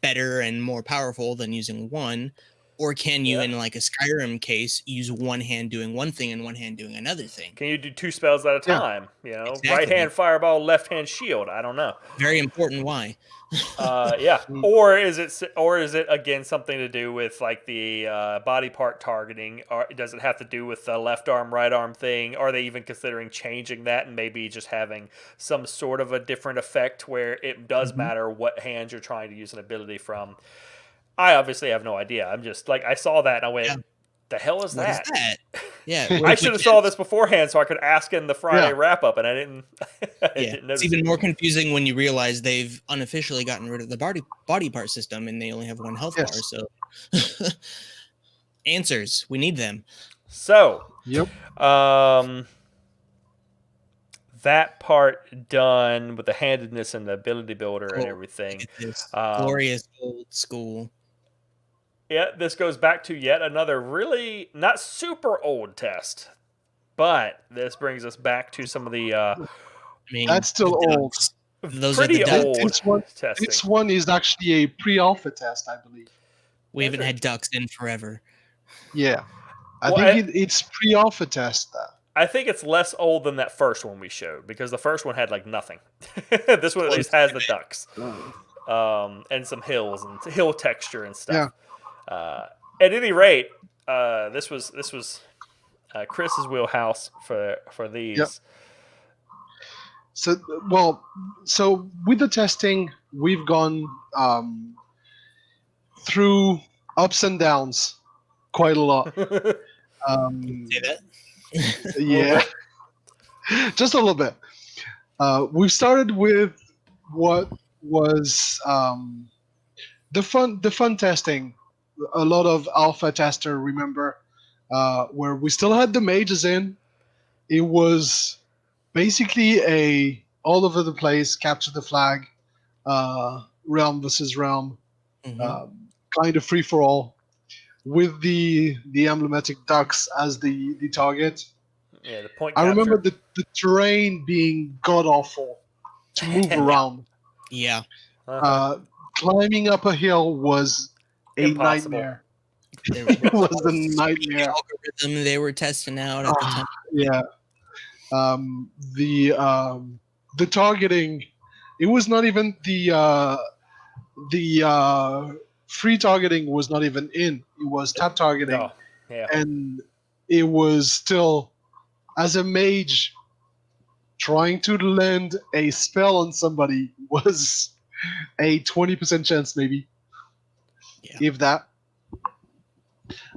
better and more powerful than using one? Or can you, in like a Skyrim case, use one hand doing one thing and one hand doing another thing? Can you do two spells at a time? Exactly. Right hand fireball, left hand shield. I don't know. Very important. Why? Or is it again something to do with like the body part targeting? Or does it have to do with the left arm, right arm thing? Are they even considering changing that and maybe just having some sort of a different effect where it does matter what hand you're trying to use an ability from? I obviously have no idea. I'm just like, I saw that and I went, the hell is that? What is that? Yeah. I should have saw this beforehand so I could ask in the Friday wrap up, and I didn't. Didn't notice it's even more confusing when you realize they've unofficially gotten rid of the body part system and they only have one health bar. So answers, we need them. So, that part done with the handedness and the ability builder and everything. Glorious old school. Yeah, this goes back to yet another really not super old test, but this brings us back to some of the. That's still old. Those pretty are the old testing. This one is actually a pre-alpha test, I believe. We haven't had ducks in forever. Yeah, I think it's pre-alpha test. I think it's less old than that first one we showed because the first one had like nothing. This one at least has the ducks, and some hills and hill texture and stuff. At any rate, this was Kriss's wheelhouse for these. Yep. So with the testing, we've gone through ups and downs quite a lot. Say that? Yeah, just a little bit. We started with what was the fun testing. A lot of alpha tester, remember, where we still had the mages in. It was basically a all over the place capture the flag, realm versus realm, kind of free for all, with the emblematic ducks as the target. Yeah, the point. I remember the terrain being god awful to move around. Yeah. Climbing up a hill was a impossible. Nightmare. It was a nightmare. The algorithm they were testing out at the time. Yeah. The targeting, it was not even the free targeting was not even in. It was tap targeting. Oh, yeah. And it was still, as a mage, trying to land a spell on somebody was a 20% chance maybe. Yeah. If that.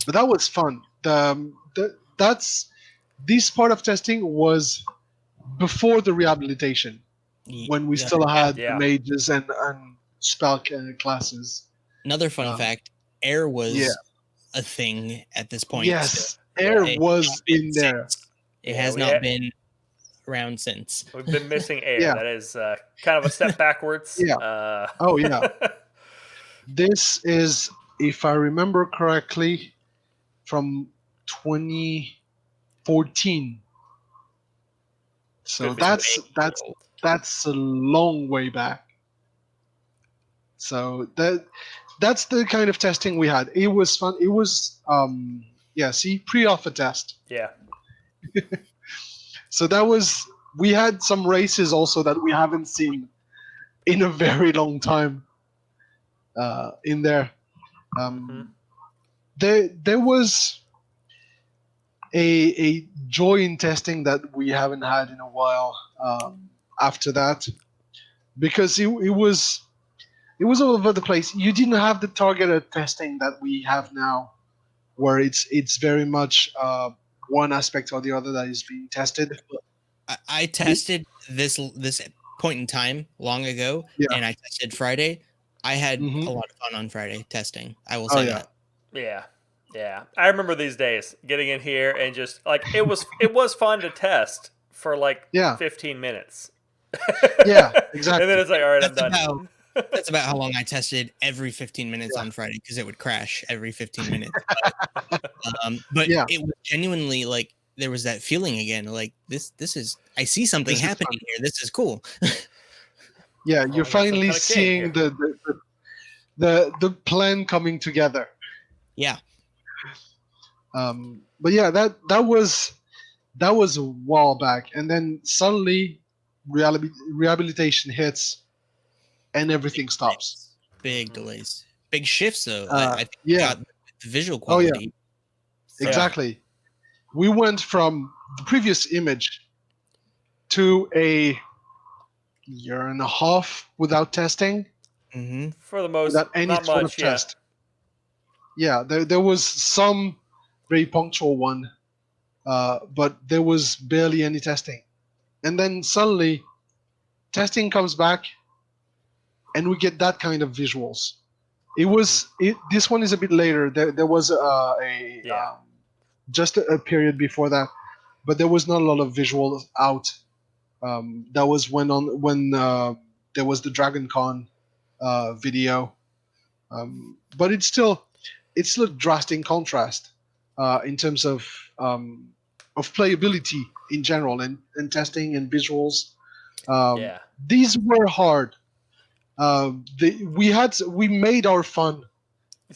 But that was fun. This part of testing was before the rehabilitation, when we still had the mages and spell classes. Another fun fact: air was a thing at this point. Yes, air was in there. It has not been around since. We've been missing air. Yeah. That is kind of a step backwards. Yeah. This is, if I remember correctly, from 2014. So that's a long way back. So that's the kind of testing we had. It was fun. It was pre-alpha test. Yeah. So we had some races also that we haven't seen in a very long time. In there. There was a joy in testing that we haven't had in a while after that. because it was all over the place. You didn't have the targeted testing that we have now, where it's very much one aspect or the other that is being tested. I tested this point in time long ago, and I tested Friday. I had a lot of fun on Friday testing. I will say that. Yeah. I remember these days getting in here and just like it was fun to test for like 15 minutes. Yeah, exactly. And then it's like, all right, I'm done. That's about how long I tested every 15 minutes on Friday, because it would crash every 15 minutes. But it was genuinely like there was that feeling again, like this is, I see something happening here. This is cool. Yeah, you're finally seeing the plan coming together. Yeah. But yeah, that was a while back, and then suddenly rehabilitation hits, and everything stops. Big delays, big shifts though. I think got the visual quality. Exactly. We went from the previous image to a year and a half without testing. Mm-hmm. For the most, without any sort of test. Yeah, there was some very punctual one, but there was barely any testing. And then suddenly, testing comes back, and we get that kind of visuals. This one is a bit later. There was just a period before that, but there was not a lot of visuals out. That was when there was the Dragon Con video, but it's still a drastic contrast in terms of playability in general, and testing and visuals. These were hard. We made our fun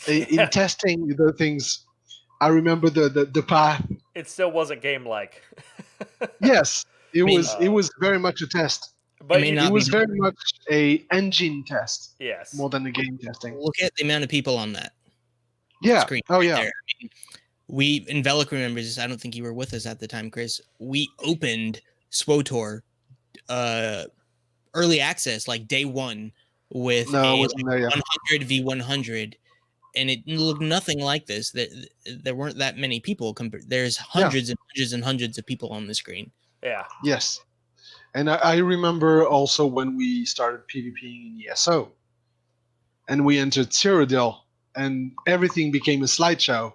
in testing the things. I remember the path. It still wasn't game-like. Yes, it was very much a test. But it was very much a engine test. Yes. More than a game testing. Look at the amount of people on that. Yeah. Screen there. I mean, we, and Vellic remembers this, I don't think you were with us at the time, Kriss. We opened SWOTOR early access, like day one, with a 100 v 100, and it looked nothing like this. There weren't that many people. There's hundreds and hundreds and hundreds of people on the screen. Yeah. Yes. And I remember also when we started PvPing in ESO, and we entered Cyrodiil, and everything became a slideshow.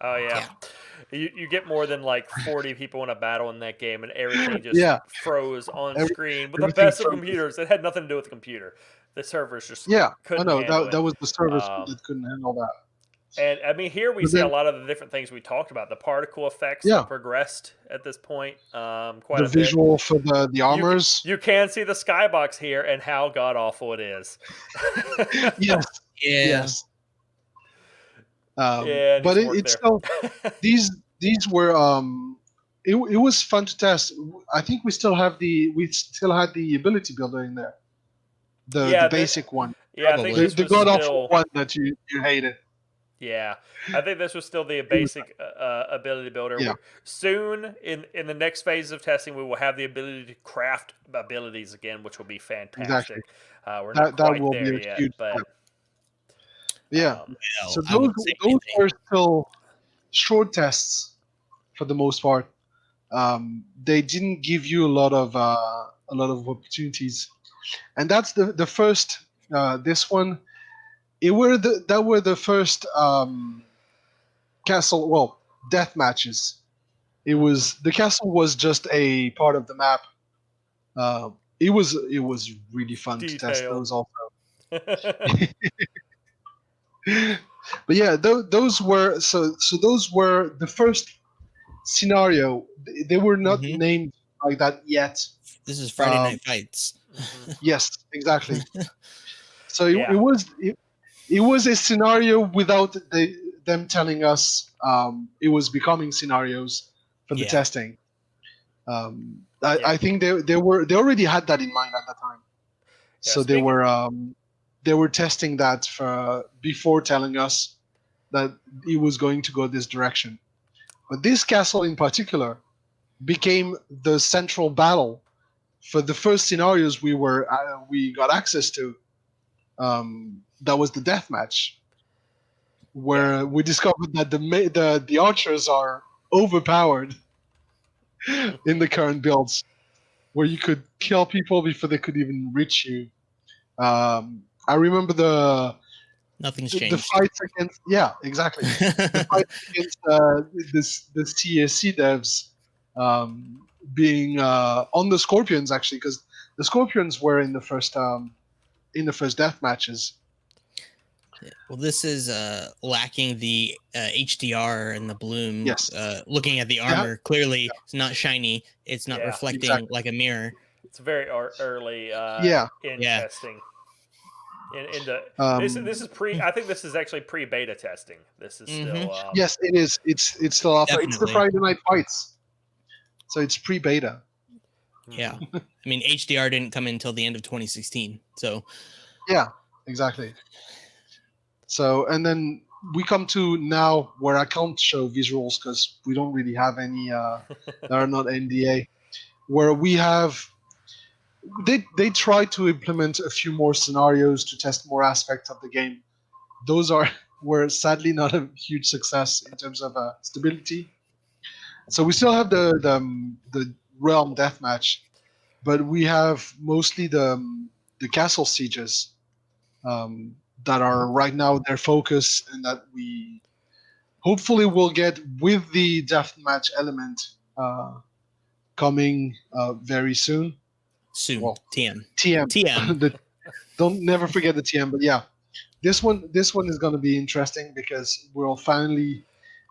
Oh yeah. You get more than like 40 people in a battle in that game, and everything just froze on screen with the best of computers. It had nothing to do with the computer. The servers just couldn't handle it. That was the servers that couldn't handle that. And I mean, here we see a lot of the different things we talked about. The particle effects have progressed at this point quite a bit. The visual for the armors. You can see the skybox here and how god awful it is. Yes. But it's still these were it was fun to test. I think we still had the ability builder in there. The basic one. Yeah, I think the god awful one that you hated. Yeah, I think this was still the basic ability builder. Yeah. Soon, in the next phase of testing, we will have the ability to craft abilities again, which will be fantastic. Exactly. We're not quite will there be a yet, huge but so those were still short tests for the most part. They didn't give you a lot of opportunities, and that's the first. This one. That were the first death matches. The castle was just a part of the map. It was really fun to test those also. But yeah, those were those were the first scenario. They were not named like that yet. This is Friday Night Fights. Yes, exactly. So it was a scenario without them telling us it was becoming scenarios for the testing. I think they already had that in mind at that time. Yeah, so they were testing that before telling us that it was going to go this direction. But this castle in particular became the central battle for the first scenarios we got access to, that was the deathmatch, where we discovered that the archers are overpowered in the current builds, where you could kill people before they could even reach you. I remember Nothing's the changed. fights against exactly the fights against the CSC devs being on the Scorpions, actually, because the Scorpions were in the first death matches. Well, this is lacking the HDR and the bloom. Yes. Looking at the armor, clearly it's not shiny. It's not reflecting like a mirror. It's very early in testing. In the this is pre. I think this is actually pre-beta testing. This is still. Yes, it is. It's still alpha. Definitely. It's the Friday Night Fights, so it's pre-beta. Yeah, I mean HDR didn't come in until the end of 2016. So. Yeah, exactly. So, and then we come to now where I can't show visuals because we don't really have any that are not NDA, where we have they try to implement a few more scenarios to test more aspects of the game. Those were sadly not a huge success in terms of stability. So we still have the realm deathmatch, but we have mostly the castle sieges that are right now their focus, and that we hopefully will get with the deathmatch element coming very soon. Well, TM. Don't never forget the TM. But yeah, this one is going to be interesting because we'll finally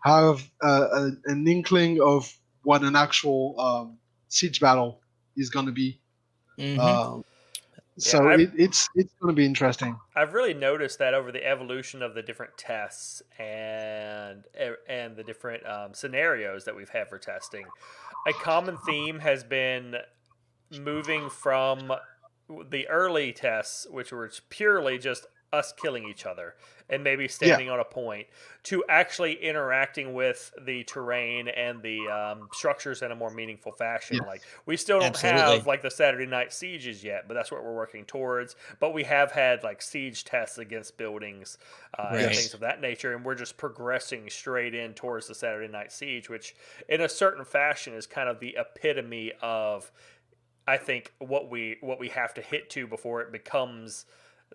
have an inkling of what an actual siege battle is going to be. So it's going to be interesting. I've really noticed that over the evolution of the different tests and the different scenarios that we've had for testing, a common theme has been moving from the early tests, which were purely just us killing each other and maybe standing on a point, to actually interacting with the terrain and the structures in a more meaningful fashion. Like, we still don't have like the Saturday night sieges yet, but that's what we're working towards. But we have had like siege tests against buildings and things of that nature, and we're just progressing straight in towards the Saturday night siege, which in a certain fashion is kind of the epitome of, I think, what we have to hit to before it becomes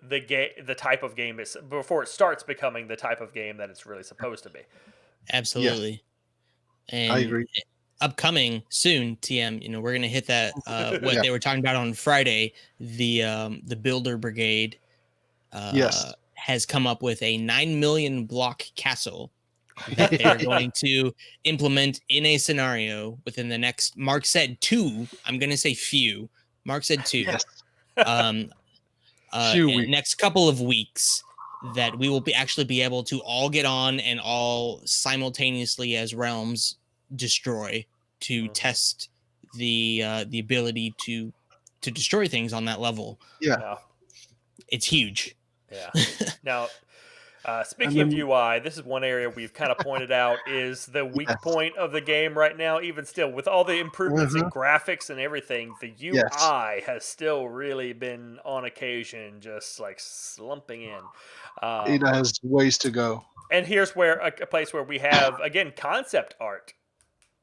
the type of game before it starts becoming the type of game that it's really supposed to be. Absolutely. And I agree. Upcoming soon, TM, we're gonna hit that what they were talking about on Friday. The Builder Brigade has come up with a 9 million block castle that they're going to implement in a scenario within the next, Mark said 2. I'm gonna say few. Mark said 2. Next couple of weeks, that we will actually be able to all get on and all simultaneously as realms destroy to test the ability to destroy things on that level. It's huge. Now, speaking of UI, this is one area we've kind of pointed out is the weak point of the game right now. Even still, with all the improvements in graphics and everything, the UI has still really been, on occasion, just like slumping in. It has ways to go. And here's where a place where we have, again, concept art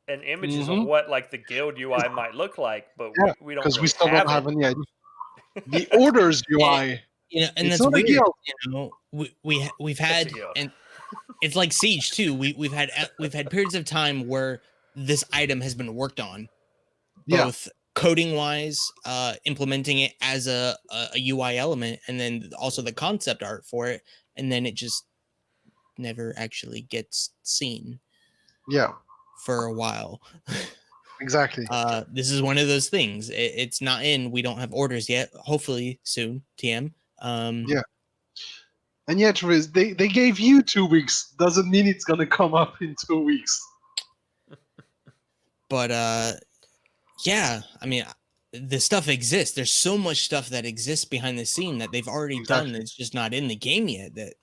and images of what like the guild UI might look like, but we don't really still have don't have any idea. The orders UI. And that's weird. We've had, and it's like Siege too. We've had periods of time where this item has been worked on, both coding wise, implementing it as a UI element, and then also the concept art for it, and then it just never actually gets seen. For a while. Exactly. This is one of those things. It's not in. We don't have orders yet. Hopefully soon. TM. And yet, Riz, they gave you 2 weeks. Doesn't mean it's gonna come up in 2 weeks. But I mean, the stuff exists. There's so much stuff that exists behind the scene that they've already done. That's just not in the game yet. But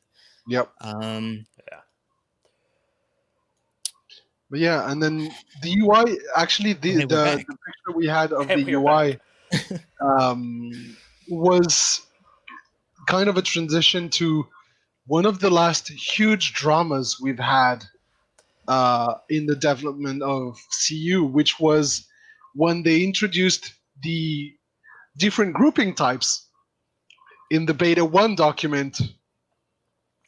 and then the UI, actually, the picture we had of the UI was kind of a transition to one of the last huge dramas we've had in the development of CU, which was when they introduced the different grouping types in the beta 1 document.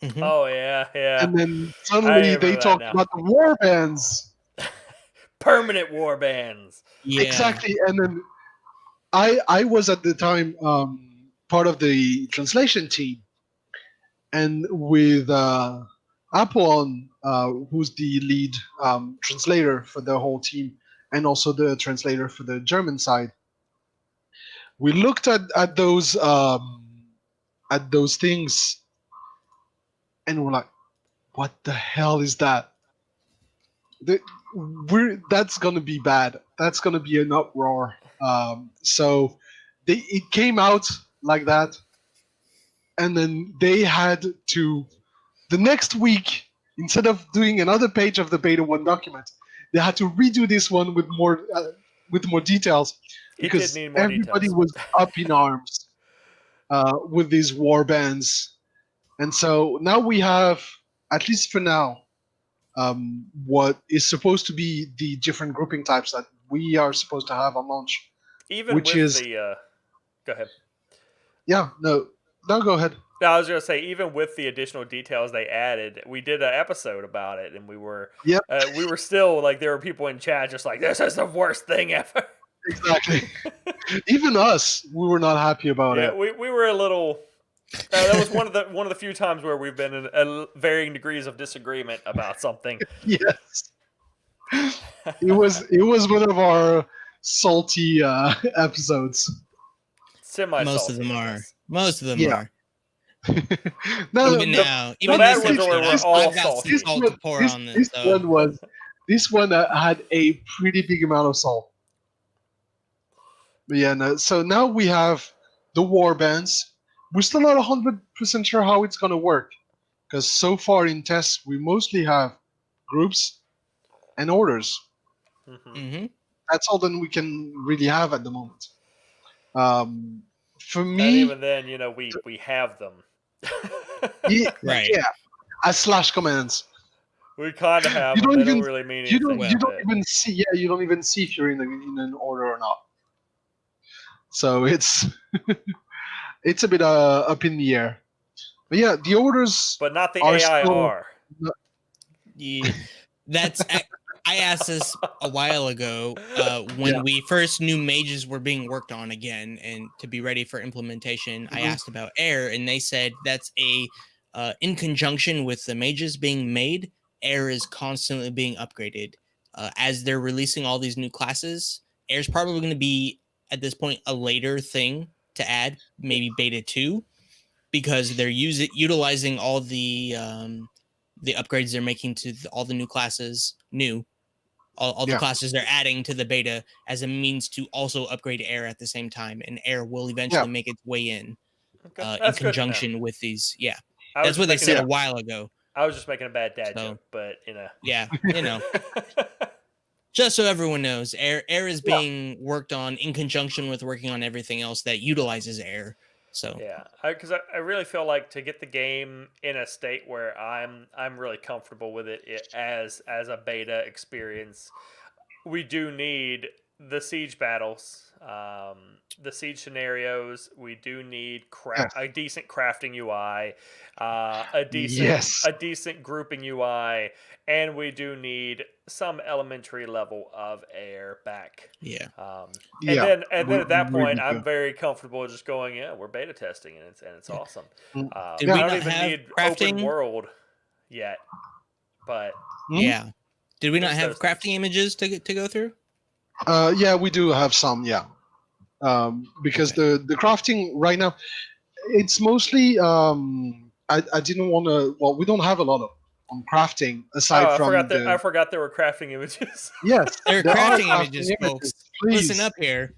Mhm. Oh yeah, yeah. And then I suddenly remember they that talked now. about the war bands. Permanent war bands. Yeah. Exactly. And then I was at the time part of the translation team. And with Apollon, who's the lead translator for the whole team, and also the translator for the German side, we looked at those things, and we're like, "What the hell is that? That's gonna be bad. That's gonna be an uproar." So it came out like that, and then they had to the next week, instead of doing another page of the beta 1 document, they had to redo this one with more details It did because need more everybody details. was up in arms with these war bands. And so now we have, at least for now, what is supposed to be the different grouping types that we are supposed to have on launch. Even Which with is, the go ahead. yeah, no, go ahead. No, I was gonna say, even with the additional details they added, we did an episode about it, and we were still like, there were people in chat just like, this is the worst thing ever. Exactly. Even us, we were not happy about Yeah, it. we were a little. That was one of the few times where we've been in varying degrees of disagreement about something. Yes. It was one of our salty episodes. Semi Most of salty, them I are. guess. Most of them Yeah. are. No, Even the, now, The even bad this ones are episode, where we're all I've got some salty. salt to pour on this. this So. one had a pretty big amount of salt. But yeah, no, so now we have the war bands. We're still not 100% sure how it's gonna work, because so far in tests we mostly have groups and orders. Mm-hmm. That's all that we can really have at the moment. For And me, even then, we have them. Right. yeah, as slash commands. We kind of have You them. don't They even don't really mean you anything. don't even see you don't even see if you're in an order or not. So it's it's a bit up in the air. But yeah, the orders But not the are still. AIR. Yeah, that's. I asked this a while ago when Yeah. we first knew mages were being worked on again and to be ready for implementation. I asked about air, and they said that's in conjunction with the mages being made. Air is constantly being upgraded as they're releasing all these new classes. Air is probably going to be at this point a later thing to add, maybe beta 2, because they're utilizing all the upgrades they're making to all the new classes, all the classes they're adding to the beta as a means to also upgrade air at the same time, and air will eventually make its way in conjunction with these. Yeah, that's what they said a while ago. I was just making a bad dad joke, but yeah, just so everyone knows, air is being worked on in conjunction with working on everything else that utilizes air. So yeah, because I really feel like to get the game in a state where I'm really comfortable with it as a beta experience, we do need the siege battles, the siege scenarios. We do need a decent crafting UI, a decent grouping UI, and we do need some elementary level of air back. Yeah. And then at that point, I'm very comfortable just going, yeah, we're beta testing and it's awesome. I don't even need crafting? Open world yet, but yeah. Did we not have crafting images to go through? Yeah, we do have some. Yeah, because the crafting right now, it's mostly. I didn't want to. Well, we don't have a lot of on crafting aside from. I forgot there were crafting images. Yes, there are crafting images, folks. Please. Listen up here.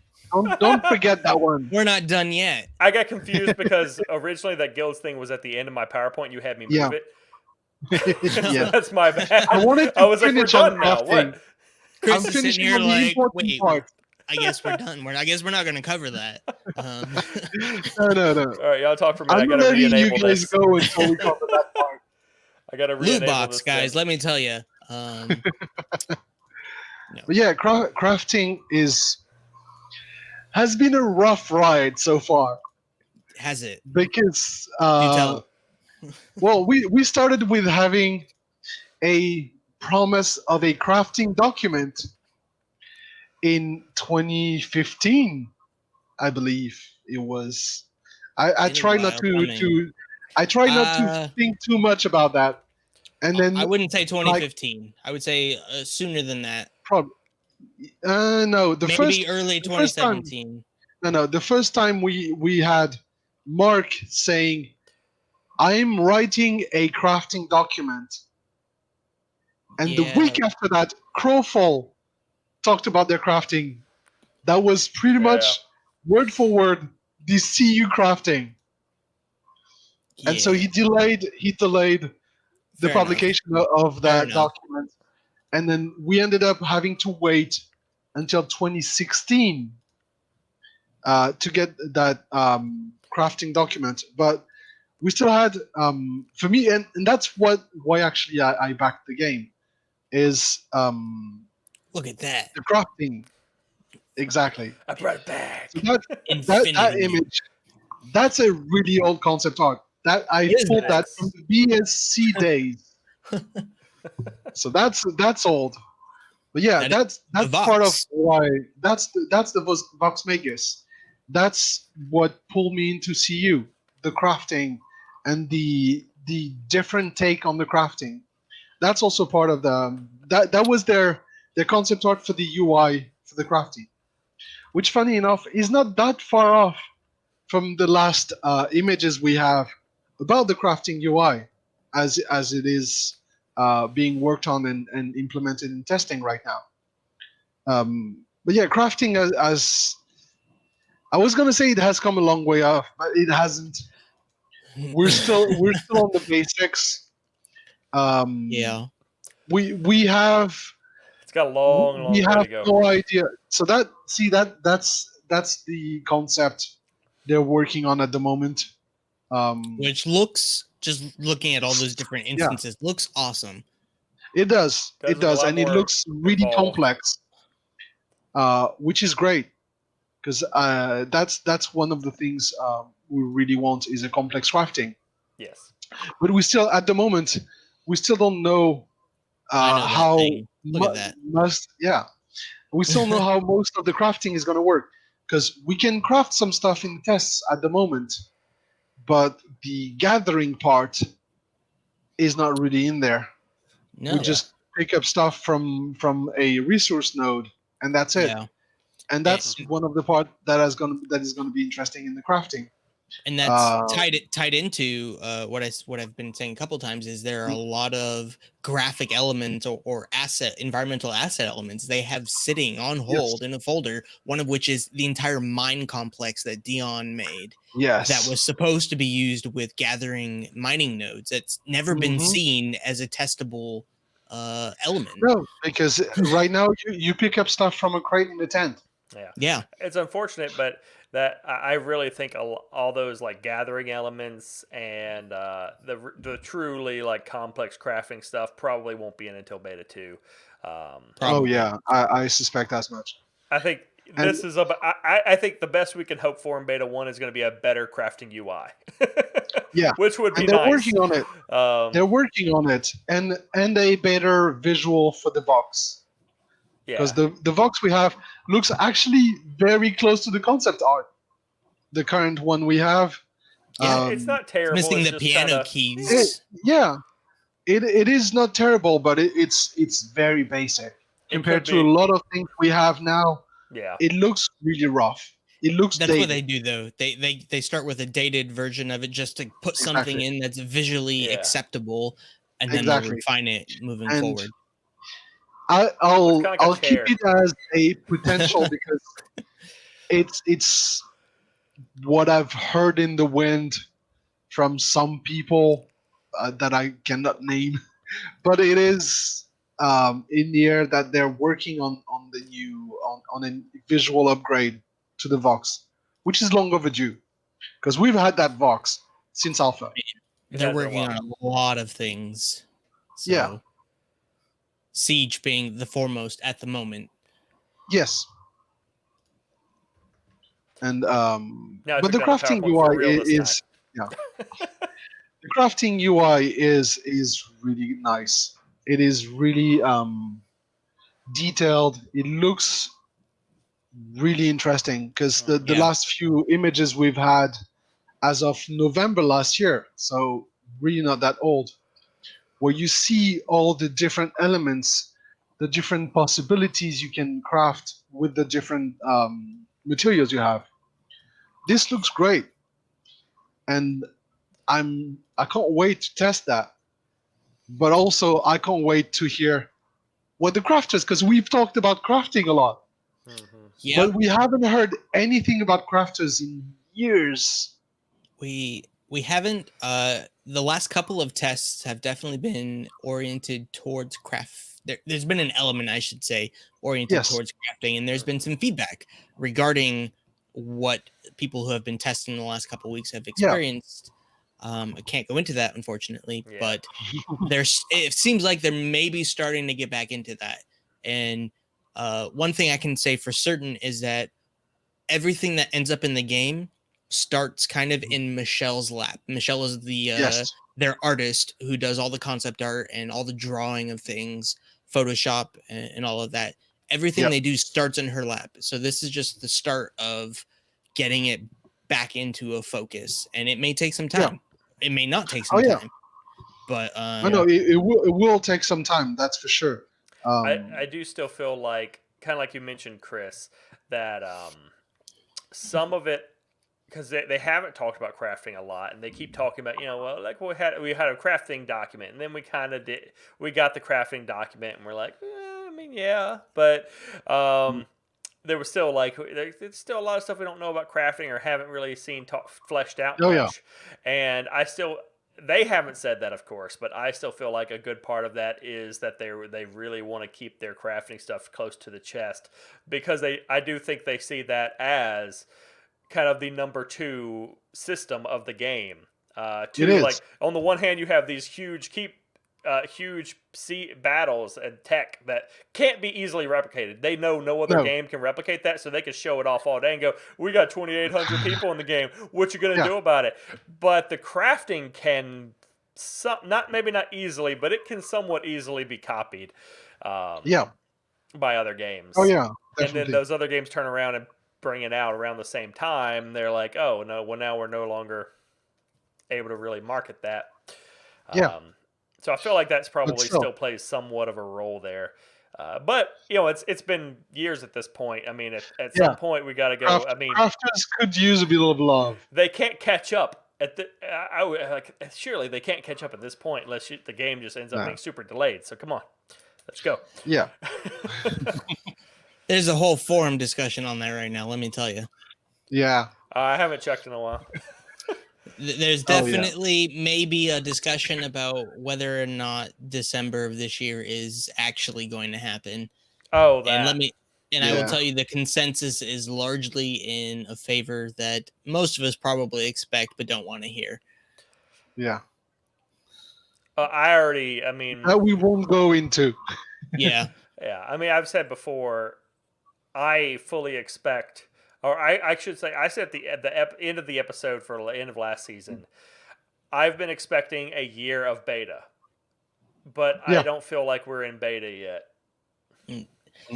Don't forget that one. We're not done yet. I got confused because originally that guilds thing was at the end of my PowerPoint. You had me move it. Yeah, that's my bad. I wanted to was like, we're done now. What? Kriss is sitting here like, wait, I guess we're done. I guess we're not going to cover that. No. All right, y'all talk for a minute. I I'm gotta letting you re-enable guys this. go until we cover that part. I gotta Loot re-enable box, this guys. thing. Let me tell you. No. But yeah, crafting has been a rough ride so far. Has it? Because Do tell. well, we started with having a promise of a crafting document in 2015, I believe it was. I Been a try not while to coming. I try not to think too much about that. And then I wouldn't say 2015. I would say sooner than that. No, Maybe early 2017. The first time we had Mark saying, "I'm writing a crafting document," and the week after that, Crowfall talked about their crafting. That was pretty much word for word the CU crafting, and so he delayed the Fair enough. publication of that document, and then we ended up having to wait until 2016 to get that crafting document. But we still had, for me, and that's why actually I backed the game, is look at that, the crafting. Exactly. I brought it back. So that image, that's a really old concept art. That I pulled that from the BSC days. So that's old. But yeah, that's part of why that's the Vox Magus. That's what pulled me into CU, the crafting and the different take on the crafting. That's also part of the that was their concept art for the UI for the crafting, which funny enough is not that far off from the last images we have about the crafting UI as it is being worked on and implemented in testing right now. But yeah, crafting as I was gonna say it has come a long way off, but it hasn't. We're still on the basics. Yeah. We have. It's got a long way to go. No idea. So that's the concept they're working on at the moment. Which looks, just looking at all those different instances, looks awesome. It does, and it looks really complex, which is great, because that's one of the things we really want is a complex crafting. Yes. But we still, at the moment, we still don't know how we still know how most of the crafting is going to work, because we can craft some stuff in tests at the moment, but the gathering part is not really in there. No. We just pick up stuff from a resource node, and that's it. Yeah. And that's one of the part that is going to be interesting in the crafting. And that's tied into what I've been saying a couple times is there are a lot of graphic elements or environmental asset elements they have sitting on hold in a folder, one of which is the entire mine complex that Dion made. Yes. That was supposed to be used with gathering mining nodes. It's never been seen as a testable element. No, because right now you pick up stuff from a crate in the tent. Yeah. It's unfortunate, but that I really think all those like gathering elements and the truly like complex crafting stuff probably won't be in until beta 2. Oh yeah, I suspect as much. I think this is I think the best we can hope for in beta 1 is going to be a better crafting UI. Yeah, which would be and they're nice. working on it. They're working on it, and a better visual for the Vox. Because the Vox we have looks actually very close to the concept art. The current one we have. Yeah, it's not terrible. It's missing the piano keys. It is not terrible, but it's very basic compared to a lot of things we have now. Yeah, it looks really rough. It looks. That's dated. what they do, though. They start with a dated version of it just to put something in that's visually acceptable, and then they'll refine it moving forward. I'll keep it as a potential because it's what I've heard in the wind from some people that I cannot name, but it is in the air that they're working on the new on a visual upgrade to the Vox, which is long overdue because we've had that Vox since alpha. They're working on a lot of things. So Yeah. Siege being the foremost at the moment. Yes. And but the took down crafting PowerPoint for real UI this time. the crafting UI is really nice. It is really detailed. It looks really interesting because the last few images we've had as of November last year, so really not that old, where you see all the different elements, the different possibilities you can craft with the different materials you have. This looks great, and I can't wait to test that. But also, I can't wait to hear what the crafters, because we've talked about crafting a lot, but we haven't heard anything about crafters in years. We haven't. The last couple of tests have definitely been oriented towards craft. There's been an element, I should say, oriented towards crafting, and there's been some feedback regarding what people who have been testing the last couple of weeks have experienced. I can't go into that, unfortunately, but it seems like they're maybe starting to get back into that. And one thing I can say for certain is that everything that ends up in the game starts kind of in Michelle's lap. Michelle is their artist who does all the concept art and all the drawing of things, Photoshop and all of that. Everything they do starts in her lap. So this is just the start of getting it back into a focus, and it may take some time. It may not take some time, but no, it will take some time. That's for sure. I do still feel like, kind of like you mentioned, Kriss, that some of it, because they haven't talked about crafting a lot, and they keep talking about, like we had a crafting document, and then we got the crafting document, and we're like, but there was still there's still a lot of stuff we don't know about crafting or haven't really seen fleshed out much, and they haven't said that, of course, but I still feel like a good part of that is that they really want to keep their crafting stuff close to the chest, because I do think they see that as kind of the number 2 system of the game. Like, on the one hand, you have these huge sea battles and tech that can't be easily replicated. They know no other game can replicate that, so they can show it off all day and go, "We got 2,800 people in the game. What you gonna do about it?" But the crafting can maybe not easily, but it can somewhat easily be copied. By other games. Oh yeah, definitely. And then those other games turn around and bring it out around the same time. They're like, "Oh no, well now we're no longer able to really market that." So I feel like that's probably still plays somewhat of a role there. But it's been years at this point. I mean, at some point we got to go. Crafters could use a bit of love. They can't catch up at surely they can't catch up at this point unless the game just ends up being super delayed. So come on, let's go. Yeah. There's a whole forum discussion on that right now. Let me tell you. Yeah. I haven't checked in a while. There's definitely maybe a discussion about whether or not December of this year is actually going to happen. Oh, that. And I will tell you the consensus is largely in a favor that most of us probably expect but don't want to hear. Yeah. That we won't go into. Yeah. Yeah. I mean, I've said before, I fully expect, or I should say, I said at the end of the episode for the end of last season, I've been expecting a year of beta, but I don't feel like we're in beta yet.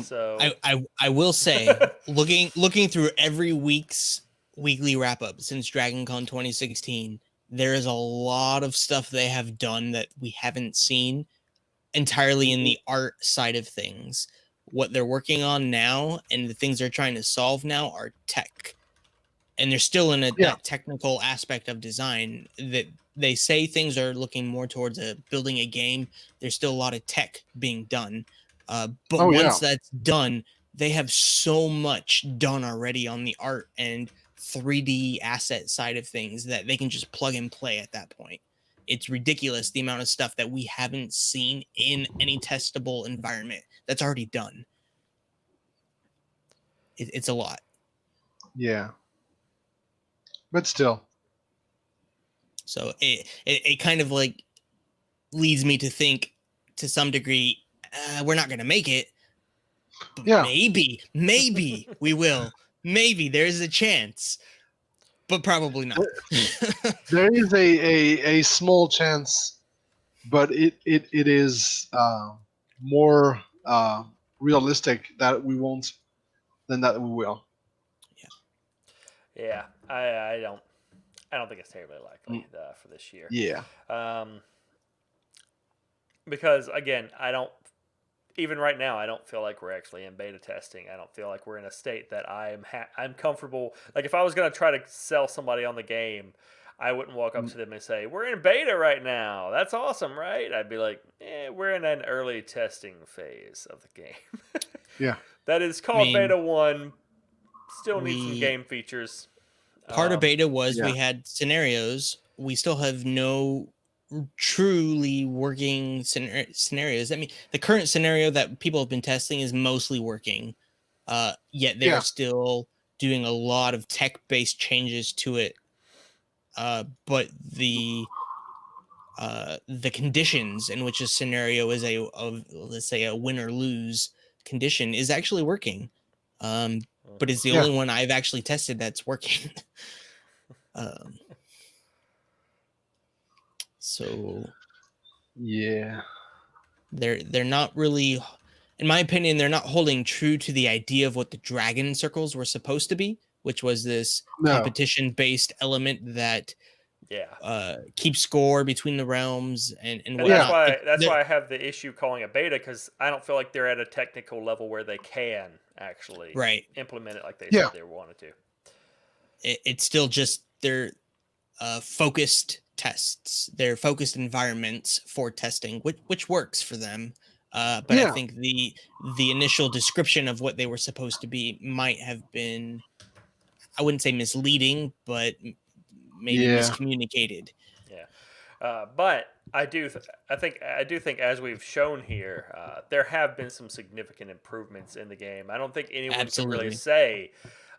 So I will say, looking through every week's weekly wrap up since DragonCon 2016, there is a lot of stuff they have done that we haven't seen entirely in the art side of things. What they're working on now and the things they're trying to solve now are tech. And they're still in that technical aspect of design that they say things are looking more towards building a game. There's still a lot of tech being done. But once that's done, they have so much done already on the art and 3D asset side of things that they can just plug and play at that point. it's ridiculous the amount of stuff that we haven't seen in any testable environment that's already done. It's a lot. Yeah. But still. So it kind of like leads me to think to some degree, we're not going to make it. But maybe we will. Maybe there's a chance, but probably not. There is a small chance, but it is more realistic that we won't than that we will. Yeah, I don't think it's terribly likely for this year. Yeah. Because again, even right now, I don't feel like we're actually in beta testing. I don't feel like we're in a state that I'm comfortable. Like if I was going to try to sell somebody on the game, I wouldn't walk up to them and say, "We're in beta right now. That's awesome, right?" I'd be like, we're in an early testing phase of the game." Yeah. That is called Beta 1. Still needs some game features. Part of beta was we had scenarios. We still have no truly working scenarios. I mean, the current scenario that people have been testing is mostly working, yet they're still doing a lot of tech-based changes to it. But the conditions in which a scenario is let's say a win or lose condition is actually working. But it's the only one I've actually tested that's working. So they're not really, in my opinion, they're not holding true to the idea of what the dragon circles were supposed to be, which was this competition based element that keeps score between the realms and that's why I have the issue calling it beta, because I don't feel like they're at a technical level where they can actually implement it like they said they wanted to. It's still just their focused tests, their focused environments for testing, which works for them. But I think the initial description of what they were supposed to be might have been, I wouldn't say misleading, but maybe miscommunicated. But I do think as we've shown here, there have been some significant improvements in the game. I don't think anyone can really say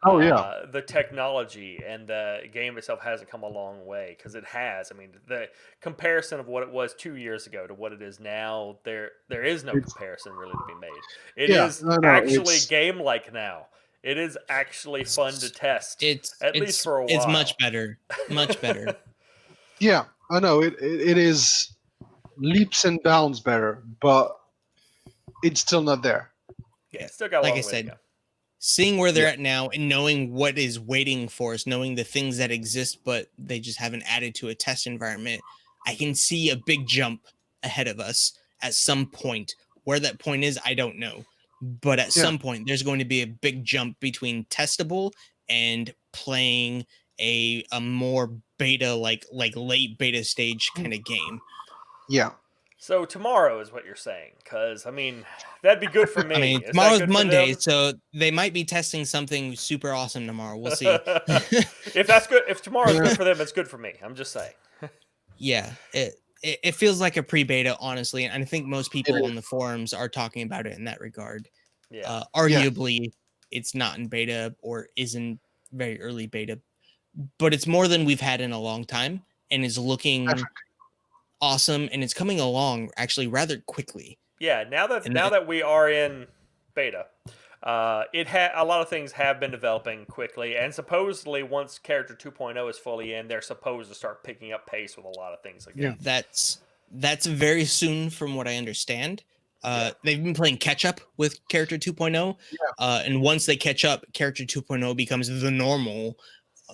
the technology and the game itself hasn't come a long way, because it has. I mean, the comparison of what it was 2 years ago to what it is now, there is no comparison really to be made. It is actually game-like now. It is actually fun to test. At least for a while. It's much better. Much better. Yeah, I know. It is leaps and bounds better, but it's still not there. Yeah, it's still got a long way to go. Seeing where they're at now and knowing what is waiting for us, knowing the things that exist, but they just haven't added to a test environment, I can see a big jump ahead of us at some point. Where that point is, I don't know. But at some point, there's going to be a big jump between testable and playing a more beta, like late beta stage kind of game. Yeah. So tomorrow is what you're saying, because I mean that'd be good for me. I mean, tomorrow's Monday, so they might be testing something super awesome tomorrow. We'll see. If that's good, if tomorrow's good for them, it's good for me. I'm just saying. Yeah, it feels like a pre-beta, honestly, and I think most people on the forums are talking about it in that regard. Yeah. Arguably, it's not in beta or isn't very early beta, but it's more than we've had in a long time, and is looking awesome, and it's coming along actually rather quickly. Yeah, now that we are in beta, a lot of things have been developing quickly, and supposedly once Character 2.0 is fully in, they're supposed to start picking up pace with a lot of things again. Yeah. That's very soon, from what I understand. They've been playing catch up with Character 2.0, and once they catch up, Character 2.0 becomes the normal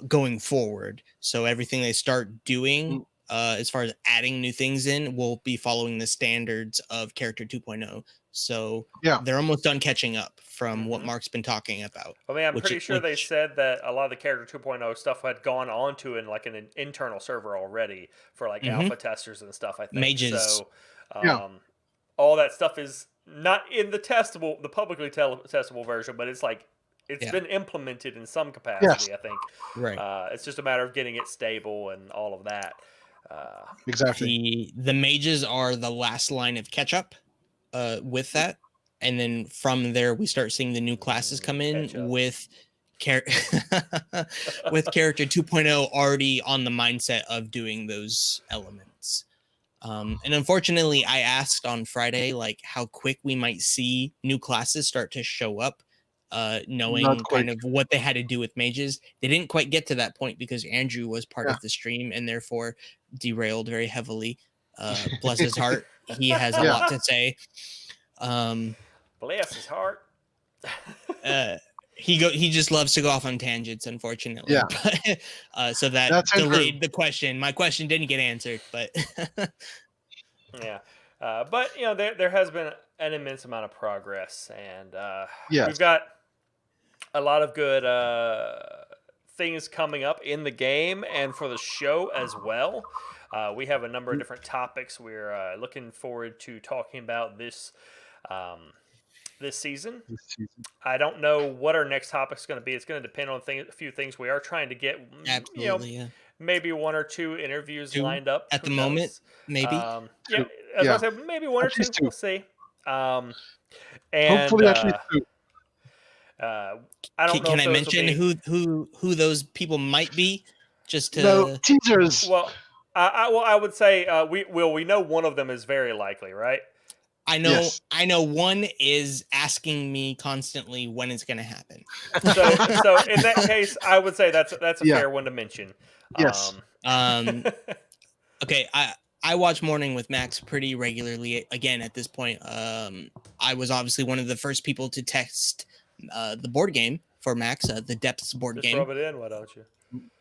going forward. So everything they start doing, as far as adding new things in, will be following the standards of Character 2.0. So they're almost done catching up from what Mark's been talking about. I mean, I'm pretty sure they said that a lot of the Character 2.0 stuff had gone onto an internal server already for like alpha testers and stuff, I think. Mages. So all that stuff is not in the publicly testable version, but it's like it's been implemented in some capacity, I think. Right. It's just a matter of getting it stable and all of that. Exactly. The mages are the last line of catch up with that, and then from there we start seeing the new classes come in with with character 2.0 already on the mindset of doing those elements. And unfortunately, I asked on Friday like how quick we might see new classes start to show up, knowing kind of what they had to do with mages. They didn't quite get to that point because Andrew was part of the stream and therefore derailed very heavily. Bless his heart. He has a lot to say. Bless his heart. He just loves to go off on tangents, unfortunately. Yeah. But, so that's delayed the question. My question didn't get answered, but yeah. But there has been an immense amount of progress, and we've got a lot of good things coming up in the game and for the show as well. We have a number of different topics we're looking forward to talking about this season. I don't know what our next topic is going to be. It's going to depend on a few things. We are trying to get, maybe one or two interviews lined up at the moment. Maybe, I said, maybe one or two. We'll see. And hopefully, at least two. I don't know. Can I mention who those people might be? Just to no teasers. Well, I would say we know one of them is very likely, right? I know one is asking me constantly when it's going to happen. So in that case, I would say that's a fair one to mention. Yes. Okay. I watch Morning with Max pretty regularly. Again, at this point, I was obviously one of the first people to test the board game for Max, the Depths board game. Rub it in, why don't you?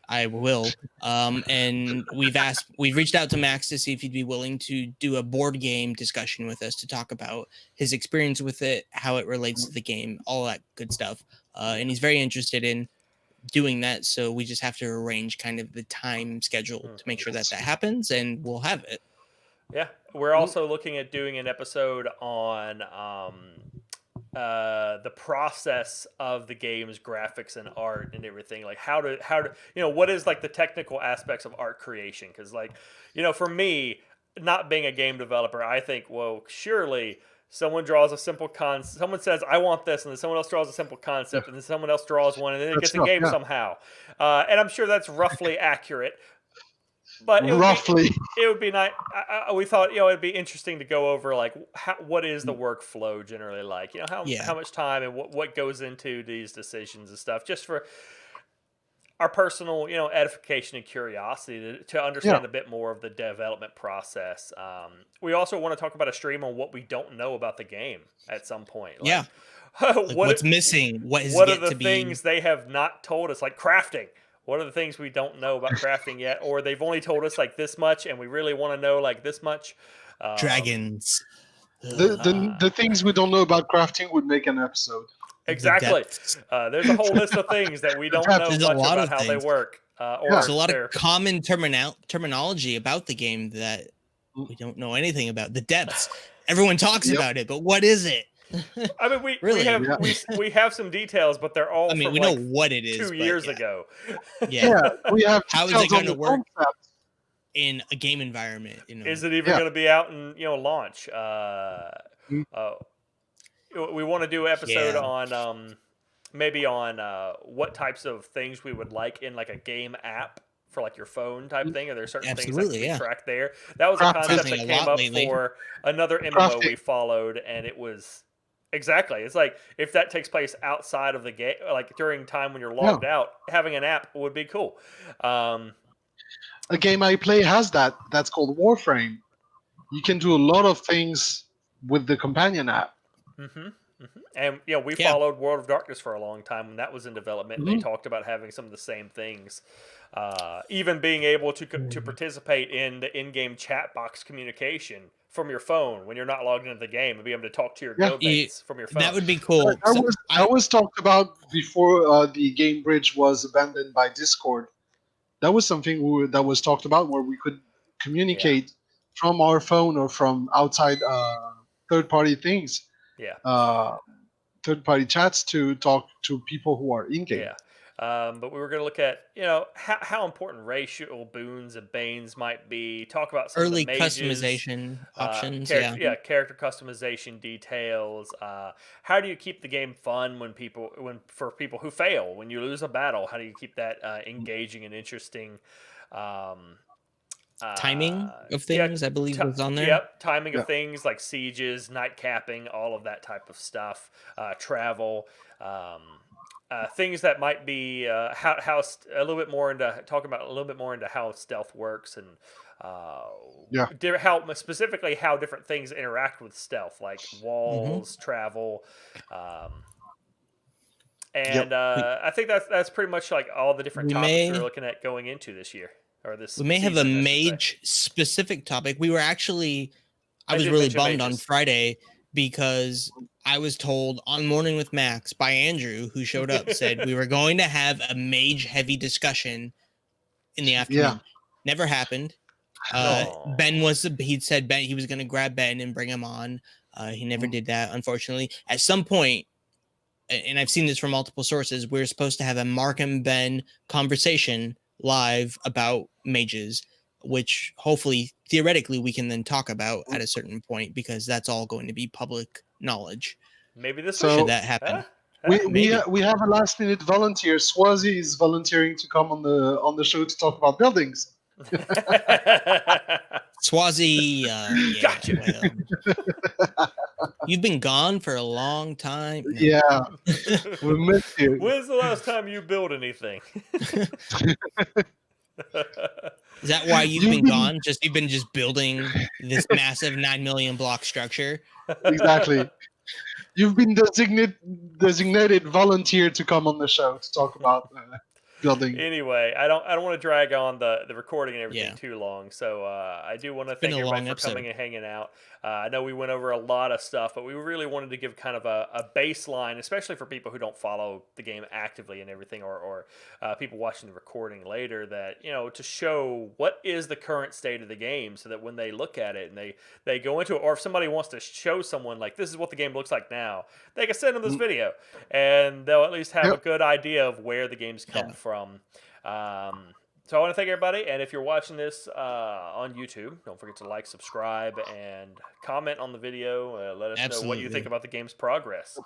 I will. And we've reached out to Max to see if he'd be willing to do a board game discussion with us to talk about his experience with it, how it relates to the game, all that good stuff. And he's very interested in doing that. So we just have to arrange kind of the time schedule to make sure that happens, and we'll have it. Yeah. We're also looking at doing an episode on the process of the game's graphics and art and everything, like how to what is like the technical aspects of art creation, because for me, not being a game developer, I think, well, surely someone draws a simple concept, someone says I want this, and then someone else draws a simple concept, and then someone else draws one, and then it gets a game somehow, and I'm sure that's roughly accurate. But it would be nice. We thought, it'd be interesting to go over like what is the workflow generally like. How much time and what goes into these decisions and stuff, just for our personal, edification and curiosity to understand a bit more of the development process. We also want to talk about a stream on what we don't know about the game at some point. Like, what's missing? What are the things they have not told us, like crafting? What are the things we don't know about crafting yet? Or they've only told us like this much and we really want to know like this much. Dragons. The things we don't know about crafting would make an episode. Exactly. There's a whole list of things that we don't know much about how they work. There's a lot of common terminology about the game that we don't know anything about. The depths. Everyone talks about it, but what is it? I mean, we have some details, but they're all. we know what it is. 2 years ago. Yeah, we have. How is it going to work in a game environment? Is it even going to be out in launch? We want to do an episode on maybe on what types of things we would like in like a game app for like your phone type thing. Are there certain things that can be tracked there? That was a concept that came up for another MMO we followed, and it was. Exactly. It's like if that takes place outside of the game, like during time when you're logged out, having an app would be cool. A game I play has that. That's called Warframe. You can do a lot of things with the companion app. And we followed World of Darkness for a long time when that was in development. And they talked about having some of the same things, even being able to participate in the in-game chat box communication from your phone when you're not logged into the game, and be able to talk to your guildmates from your phone. That would be cool. That was talked about before the game bridge was abandoned by Discord. That was something that was talked about, where we could communicate from our phone or from outside third-party things. Third-party chats to talk to people who are in game. But we were going to look at, how important racial boons and banes might be. Talk about some of the Early mages, customization options, character customization details. How do you keep the game fun for people who fail when you lose a battle? How do you keep that engaging and interesting? Um, timing of yeah, things, I believe, was on there. yep, timing of things like sieges, night capping, all of that type of stuff, travel, things that might be a little bit more into talking about a little bit more into how stealth works and how specifically how different things interact with stealth, like walls, travel. I think that's pretty much like all the different We topics we're may looking at going into this year or this we may have a season, I should say. mage specific topic. We were actually I was did really mention bummed on mages. Friday because I was told on Morning with Max by Andrew, who showed up, said we were going to have a mage heavy discussion in the afternoon. Never happened. He'd said Ben, he was going to grab Ben and bring him on. He never did that, unfortunately. At some point, and I've seen this from multiple sources, we're supposed to have a Mark and Ben conversation live about mages, which hopefully, theoretically, we can then talk about at a certain point, because that's all going to be public knowledge. Maybe this should that happen. We have a last minute volunteer. Swazi is volunteering to come on the show to talk about buildings. Swazi, gotcha. Well, you've been gone for a long time. No. Yeah, we missed you. When's the last time you built anything? Is that why you've been gone? You've been building this massive 9 million block structure? Exactly. You've been designated volunteer to come on the show to talk about building. Anyway, I don't want to drag on the recording and everything too long, so I do want to thank everybody for coming and hanging out. I know we went over a lot of stuff, but we really wanted to give kind of a baseline, especially for people who don't follow the game actively and everything, or people watching the recording later, that, to show what is the current state of the game, so that when they look at it and they go into it, or if somebody wants to show someone, like, this is what the game looks like now, they can send them this video, and they'll at least have a good idea of where the game's come from. So I want to thank everybody, and if you're watching this on YouTube, don't forget to like, subscribe, and comment on the video. Let us know what you think about the game's progress.